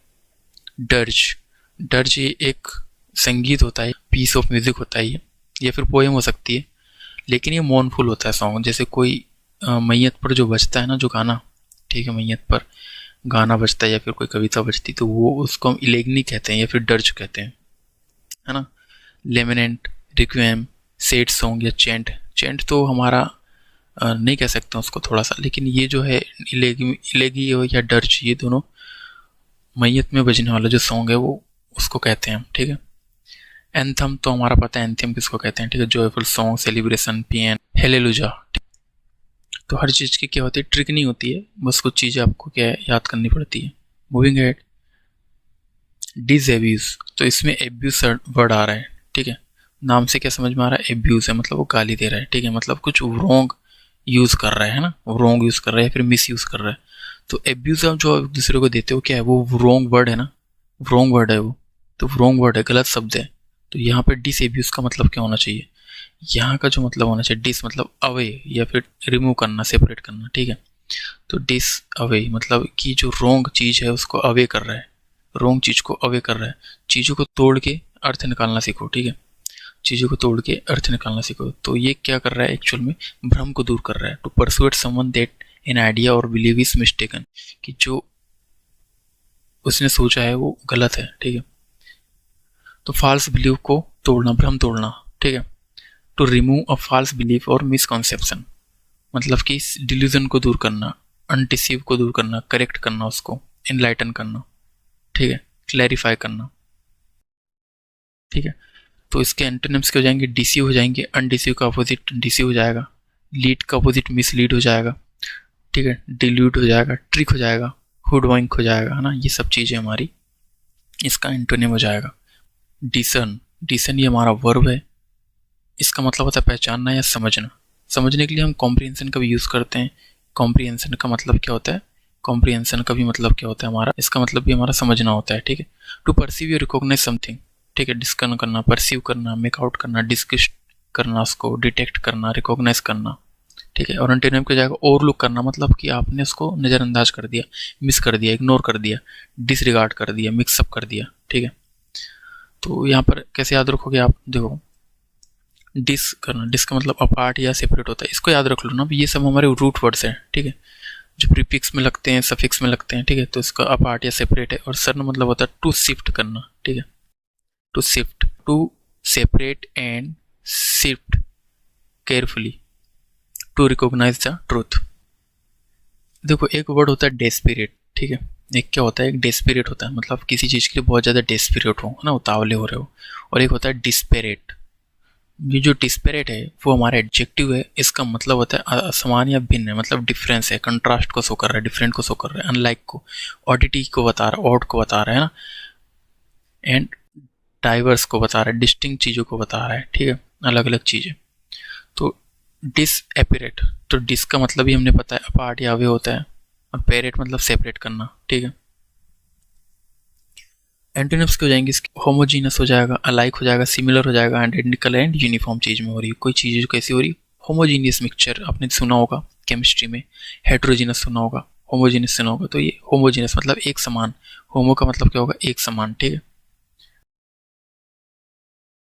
डर्ज, डर्ज ये एक संगीत होता है, पीस ऑफ म्यूजिक होता है ये, या फिर पोएम हो सकती है, लेकिन ये मौनफुल होता है सॉन्ग। जैसे कोई मैयत पर जो बजता है ना, जो गाना, ठीक है, मैयत पर गाना बजता है या फिर कोई कविता बजती, तो वो उसको हम इलेग्नी कहते हैं या फिर डर्ज कहते हैं, है ना। लेमिनेंट, रिक्वेम, सेड सॉन्ग या चेंट, चेंट तो हमारा नहीं कह सकते उसको थोड़ा सा, लेकिन ये जो है इलेगी या डर्ज, ये दोनों मैयत में बजने वाला जो सॉन्ग है वो उसको कहते हैं, ठीक है। एंथम तो हमारा पता है एंथम किसको कहते हैं, ठीक है, जॉयफुल सॉन्ग, सेलिब्रेशन, पियन, हेलेलुजा। तो हर चीज़ की क्या होती है? ट्रिक नहीं होती है, बस कुछ चीज़ें आपको क्या है याद करनी पड़ती है। मूविंग हेड, डिसएब्यूज, तो इसमें एब्यूज वर्ड आ रहा है, ठीक है, नाम से क्या समझ में आ रहा है? एब्यूज है, मतलब वो गाली दे रहा है, ठीक है, मतलब कुछ रॉन्ग यूज़ कर रहा है ना, रॉन्ग यूज़ कर रहा है या फिर मिस यूज़ कर रहा है। तो एब्यूज आप जो एक दूसरे को देते हो क्या है? वो रॉन्ग वर्ड है ना, रॉन्ग वर्ड है वो, तो रॉन्ग वर्ड है, गलत शब्द है। तो यहाँ पे डिसएब्यूज का मतलब क्या होना चाहिए? यहाँ का जो मतलब होना चाहिए, डिस मतलब अवे या फिर रिमूव करना, सेपरेट करना, ठीक है। तो डिस अवे मतलब कि जो रॉन्ग चीज़ है उसको अवे कर रहा है, रॉन्ग चीज़ को अवे कर रहा है। चीज़ों को तोड़ के अर्थ निकालना सीखो, ठीक है, चीज़ों को तोड़ के अर्थ निकालना सीखो। तो ये क्या कर रहा है एक्चुअल में? भ्रम को दूर कर रहा है। To persuade someone that an idea और बिलीव इज मिस्टेकन, कि जो उसने सोचा है वो गलत है, ठीक है। तो फॉल्स बिलीव को तोड़ना, भ्रम तोड़ना, ठीक है। To remove a false belief और मिसकॉन्सेप्शन, मतलब कि इस डिल्यूजन को दूर करना, अनडिसीव को दूर करना, करेक्ट करना, उसको इनलाइटन करना, ठीक है, क्लैरिफाई करना, ठीक है। तो इसके एंटोनिम्स के हो जाएंगे, डिसीव हो जाएंगे, अनडिसीव का अपोजिट डिसीव हो जाएगा, लीड का अपोजिट मिसलीड हो जाएगा, ठीक है, डिल्यूट हो जाएगा, ट्रिक हो जाएगा, हुडवाइंक हो जाएगा, है ना। ये सब चीज़ें हमारी इसका एंटोनिम हो जाएगा। डिसन, डिसन ये हमारा वर्ब है, इसका मतलब होता है पहचानना या समझना। समझने के लिए हम कॉम्प्रिहेंशन का भी यूज़ करते हैं। कॉम्प्रिहेंशन का मतलब क्या होता है, कॉम्प्रिहेंशन का भी मतलब क्या होता है हमारा, इसका मतलब भी हमारा समझना होता है, ठीक है। टू परसीव या रिकॉग्नाइज समथिंग, ठीक है, डिस्कन करना, परसीव करना, मेक आउट करना, डिस्कस करना, उसको डिटेक्ट करना, रिकॉग्नाइज करना, ठीक है। और एंटोनिम क्या जाएगा, ओवरलुक करना, मतलब कि आपने उसको नज़रअंदाज कर दिया, मिस कर दिया, इग्नोर कर दिया, डिसरिगार्ड कर दिया, मिक्सअप कर दिया, ठीक है। तो यहाँ पर कैसे याद रखोगे आप, देखो डिस करना, डिस का मतलब अपार्ट या सेपरेट होता है, इसको याद रख लो ना। ये सब हमारे रूट वर्ड्स हैं, ठीक है, जो प्रीफिक्स में लगते हैं, सफिक्स में लगते हैं, ठीक है। तो इसका अपार्ट या सेपरेट है। और सर्न मतलब होता है टू शिफ्ट करना, ठीक है, to shift, to separate and shift carefully to recognise the truth. देखो एक वर्ड होता है डेस्पिरेट, ठीक है, एक क्या होता है, एक डेस्पिरेट होता है, मतलब किसी चीज़ के लिए बहुत ज़्यादा डेस्पिरेट हो, है ना, उतावले हो रहे हो। और एक होता है डिस्पेरेट। ये जो डिस्पेरेट है वो हमारा एडजेक्टिव है, इसका मतलब होता है असमान या भिन्न है, मतलब डिफरेंस है, कंट्रास्ट को शो कर रहा है, डिफरेंट को शो कर रहा है, अनलाइक को, ऑडिटी को बता रहा है, ऑड को बता रहा है ना, एंड डाइवर्स को बता रहा है, डिस्टिंक्ट चीज़ों को बता रहा है, ठीक है, अलग अलग चीज़ें। तो डिसएपेरेट, तो डिस का मतलब ही हमने पता है अपार्ट या अवे होता है, और पेरेट मतलब सेपरेट करना, ठीक है। एंटोनिम्स के हो जाएंगे, इसके होमोजीनस हो जाएगा, अलाइक हो जाएगा, सिमिलर हो जाएगा, आइडेंटिकल एंड यूनिफॉर्म चीज़ में हो रही है। कोई चीज़ जो कैसी हो रही है, होमोजीनियस मिक्सचर आपने सुना होगा केमिस्ट्री में, हेट्रोजीनस सुना होगा, होमोजीनस सुना होगा। तो ये होमोजीनस मतलब एक समान, होमो का मतलब क्या होगा, एक समान, ठीक है।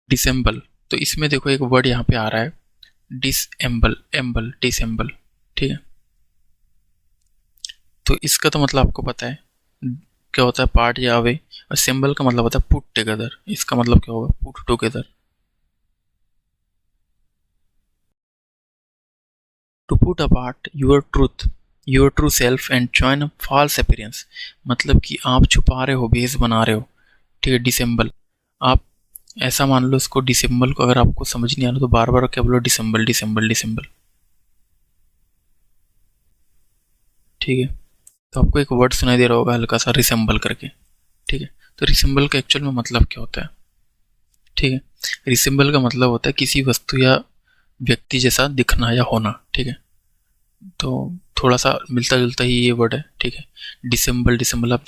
डिसेंबल, तो इसमें देखो एक वर्ड यहाँ पे आ रहा है डिसएम्बल, एम्बल, डिसएम्बल, ठीक है। तो इसका तो मतलब आपको पता है क्या होता है, पार्ट या अवे। और सिंबल का मतलब होता है पुट टुगेदर, इसका मतलब क्या होगा, put together. To put apart your truth, your true self and join a false appearance, मतलब कि आप छुपा रहे हो, भेस बना रहे हो, ठीक है। डिसेंबल, आप ऐसा मान लो इसको, डिसेंबल को अगर आपको समझ नहीं आ रहा तो बार बार क्या बोलो, डिसेंबल डिसेंबल डिसेंबल, ठीक है। तो आपको एक वर्ड सुनाई दे रहा होगा हल्का सा, रिसेंबल करके, ठीक है। तो रिसेंबल का एक्चुअल में मतलब क्या होता है, ठीक है। रिसेंबल का मतलब होता है किसी वस्तु या व्यक्ति जैसा दिखना या होना, ठीक है। तो थोड़ा सा मिलता जुलता ही ये वर्ड है, ठीक है। डिसेंबल, डिसेंबल आप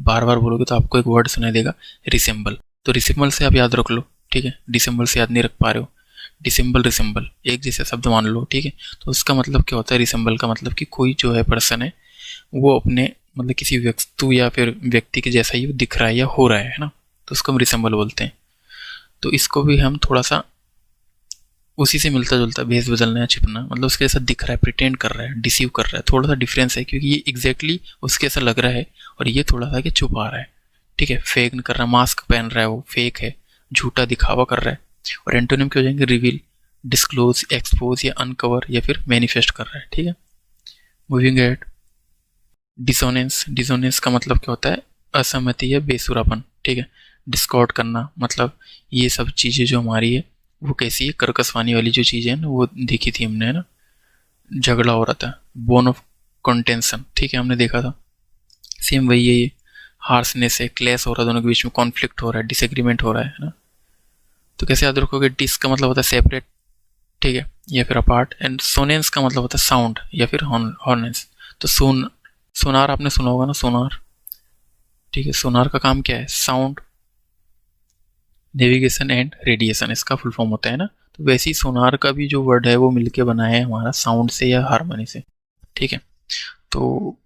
बार बार बोलोगे तो आपको एक वर्ड सुनाई देगा रिसेंबल। तो रिसेंबल से आप याद रख लो, ठीक है। डिसेंबल से याद नहीं रख पा रहे हो, डिसेंबल रिसेंबल एक जैसे शब्द मान लो, ठीक है। तो उसका मतलब क्या होता है, रिसेंबल का मतलब कि कोई जो है पर्सन है वो अपने मतलब किसी वस्तु या फिर व्यक्ति के जैसा ही दिख रहा है या हो रहा है ना, तो उसको हम रिसेंबल बोलते हैं। तो इसको भी हम थोड़ा सा उसी से मिलता जुलता, भेस बदलना या छिपना, मतलब उसके जैसा दिख रहा है, प्रिटेंड कर रहा है, डिसीव कर रहा है, थोड़ा सा डिफरेंस है, क्योंकि ये एग्जैक्टली उसके ऐसा लग रहा है और ये थोड़ा सा कि छुपा रहा है, ठीक है, फेक कर रहा है, मास्क पहन रहा है, वो फेक है, झूठा दिखावा कर रहा है। और एंटोनिम क्या हो जाएंगे, रिवील, डिस्क्लोज, एक्सपोज या अनकवर या फिर मैनिफेस्ट कर रहा है, ठीक है। मूविंग एड, डिसोनेंस, डिसोनेंस का मतलब क्या होता है, असहमति या बेसुरापन, ठीक है। डिस्कॉर्ड करना, मतलब ये सब चीज़ें जो हमारी है वो कैसी है, कर्कशवानी वाली जो चीज़ें है ना, वो देखी थी हमने, है ना, झगड़ा हो रहा था, बोन ऑफ कंटेंशन, ठीक है, हमने देखा था। सेम वही है, ये हार्सनेस है, क्लैश हो रहा है, दोनों के बीच में कॉन्फ्लिक्ट हो रहा है, डिसएग्रीमेंट हो रहा है ना। तो कैसे याद रखोगे, डिस का मतलब होता है सेपरेट, ठीक है, या फिर अपार्ट, एंड सोनेंस का मतलब होता है साउंड या फिर हॉर्नेंस। तो सोनार आपने सुना होगा ना, सोनार, ठीक है। सोनार का काम क्या है, साउंड, नेविगेशन एंड रेडिएशन, इसका फुल फॉर्म होता है ना। तो वैसे ही सोनार का भी जो वर्ड है वो मिलके बना है हमारा साउंड से या हारमोनी से, ठीक है। तो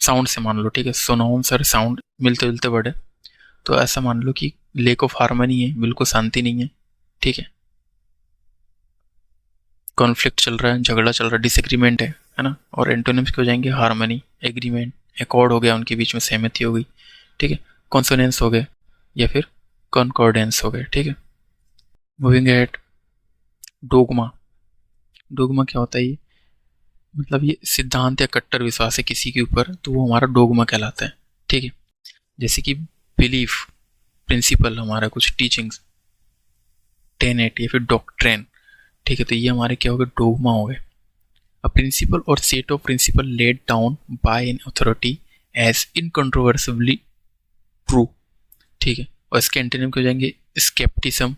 साउंड से मान लो, ठीक है, सोनाउंस और साउंड मिलते जुलते वर्ड है। तो ऐसा मान लो कि लेक ऑफ हारमोनी है, बिल्कुल शांति नहीं है, ठीक है, कॉन्फ्लिक्ट चल रहा है, झगड़ा चल रहा है, डिसएग्रीमेंट है ना। और एंटोनिम्स के हो जाएंगे हारमोनी, एग्रीमेंट, एकॉर्ड हो गया, उनके बीच में सहमति हो गई, ठीक है, कॉन्सोनेंस हो गए या फिर कॉन्कॉर्डेंस हो गए, ठीक है। Moving at dogma. डोगमा क्या होता है ये, मतलब ये सिद्धांत या कट्टर विश्वास है किसी के ऊपर, तो वो हमारा डोगमा कहलाता है। ठीक है, जैसे कि बिलीफ, प्रिंसिपल, हमारा कुछ टीचिंग्स, टेनेट या फिर डॉक्ट्रेन। ठीक है, तो ये हमारे क्या हो गए, डोगमा हो गए। अ प्रिंसिपल और set of principle laid down by an authority as incontrovertibly true. ठीक है, और इसके एंटोनिम हो जाएंगे स्केप्टिज्म,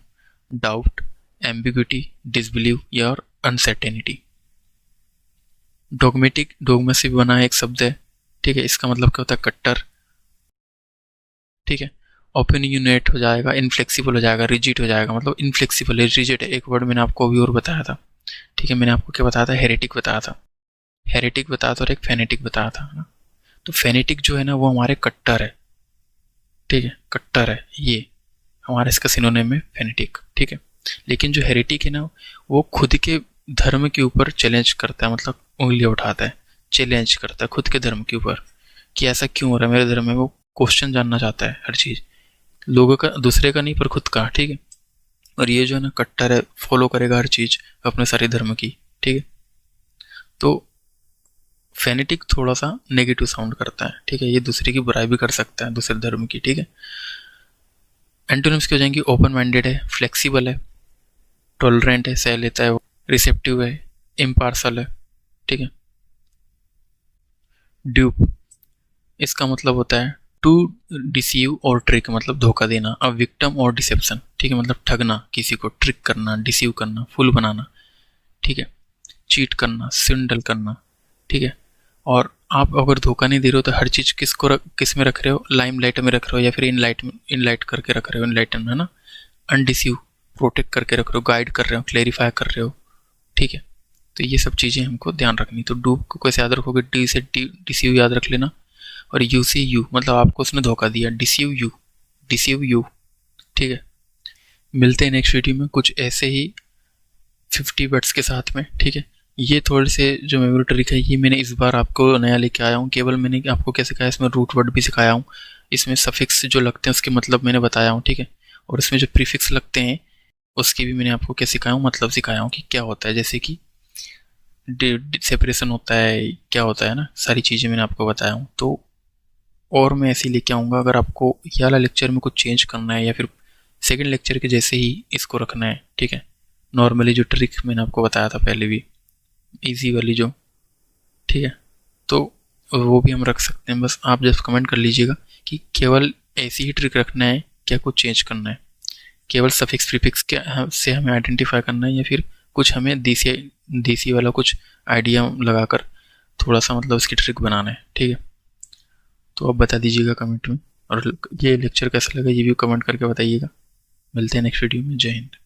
डाउट, एम्बिग्युइटी, डिसबिलीव या और अनसर्टेनिटी। डोगमेटिक, डोगमा से बना है एक शब्द है। ठीक है, इसका मतलब क्या होता है, कट्टर। ठीक है, ओपिनियनेट हो जाएगा, इनफ्लेक्सिबल हो जाएगा, रिजिड हो जाएगा, मतलब इनफ्लेक्सिबल है, रिजिड है, एक वर्ड मैंने आपको अभी और बताया था। ठीक है, मैंने आपको क्या बताया था, हेरेटिक बताया था। हेरेटिक बताया था और एक फेनेटिक बताया था ना। तो फेनेटिक जो है ना वो हमारे कट्टर है। ठीक है, कट्टर है ये हमारा, इसका सिनोनिम है फेनेटिक। ठीक है, लेकिन जो हेरेटिक है ना वो खुद के धर्म के ऊपर चैलेंज करता है, मतलब उंगलियां उठाता है, चैलेंज करता है खुद के धर्म के ऊपर कि ऐसा क्यों हो रहा है मेरे धर्म में। वो क्वेश्चन जानना चाहता है हर चीज, लोगों का, दूसरे का नहीं पर खुद का। ठीक है, और ये जो है ना कट्टर है, फॉलो करेगा हर चीज अपने सारे धर्म की। ठीक है, तो फेनेटिक थोड़ा सा नेगेटिव साउंड करता है। ठीक है, ये दूसरे की बुराई भी कर सकता है, दूसरे धर्म की। ठीक है, एंटोनिम्स की हो जाएंगी ओपन माइंडेड है, फ्लेक्सिबल है, टॉलरेंट है, सह लेता है, रिसेप्टिव है, इम्पार्सल है। ठीक है, ड्यूप, इसका मतलब होता है टू डिसीव और ट्रिक, मतलब धोखा देना। अब विक्टिम और डिसेप्शन, ठीक है, मतलब ठगना, किसी को ट्रिक करना, डिसीव करना, फुल बनाना। ठीक है, चीट करना, सिंडल करना। ठीक है, और आप अगर धोखा नहीं दे रहे हो तो हर चीज किस में रख रहे हो, लाइम लाइट में रख रहे हो या फिर इनलाइट करके रख रहे हो, इनलाइटन है ना, अनडिसीव, प्रोटेक्ट करके रख रहे हो, गाइड कर रहे हो, क्लेरिफाई कर रहे हो। ठीक है, तो ये सब चीजें हमको ध्यान रखनी। तो डूब को कैसे याद रखोगे, डी से डिसीव याद रख लेना, और यू से यू, मतलब आपको उसने धोखा दिया, डिसीव यू, डिसीव यू। ठीक है, मिलते हैं नेक्स्ट वीडियो में कुछ ऐसे ही 50 वर्ड्स के साथ में। ठीक है, ये थोड़े से जो मेमोरी ट्रिक है ये मैंने इस बार आपको नया लेके आया हूँ। केवल मैंने आपको क्या सिखाया, इसमें रूट वर्ड भी सिखाया हूँ, इसमें सफिक्स जो लगते हैं उसके मतलब मैंने बताया हूँ। ठीक है, और इसमें जो प्रीफिक्स लगते हैं उसकी भी मैंने आपको क्या सिखाया हूँ, मतलब सिखाया हूँ कि क्या होता है, जैसे कि सेपरेशन होता है, क्या होता है ना, सारी चीज़ें मैंने आपको बताया हूँ। तो और मैं ऐसे ही लेके आऊँगा, अगर आपको ये वाला लेक्चर में कुछ चेंज करना है या फिर सेकंड लेक्चर के जैसे ही इसको रखना है। ठीक है, नॉर्मली जो ट्रिक मैंने आपको बताया था पहले भी, इजी वाली जो, ठीक है, तो वो भी हम रख सकते हैं। बस आप जस्ट कमेंट कर लीजिएगा कि केवल ऐसी ही ट्रिक रखना है, क्या कुछ चेंज करना है, केवल सफिक्स प्रीफिक्स के से हमें आइडेंटिफाई करना है, या फिर कुछ हमें देसी देसी वाला कुछ आइडिया लगाकर थोड़ा सा मतलब उसकी ट्रिक बनाना है। ठीक है, तो आप बता दीजिएगा कमेंट में, और ये लेक्चर कैसा लगा ये भी कमेंट करके बताइएगा। मिलते हैं नेक्स्ट वीडियो में। जय हिंद।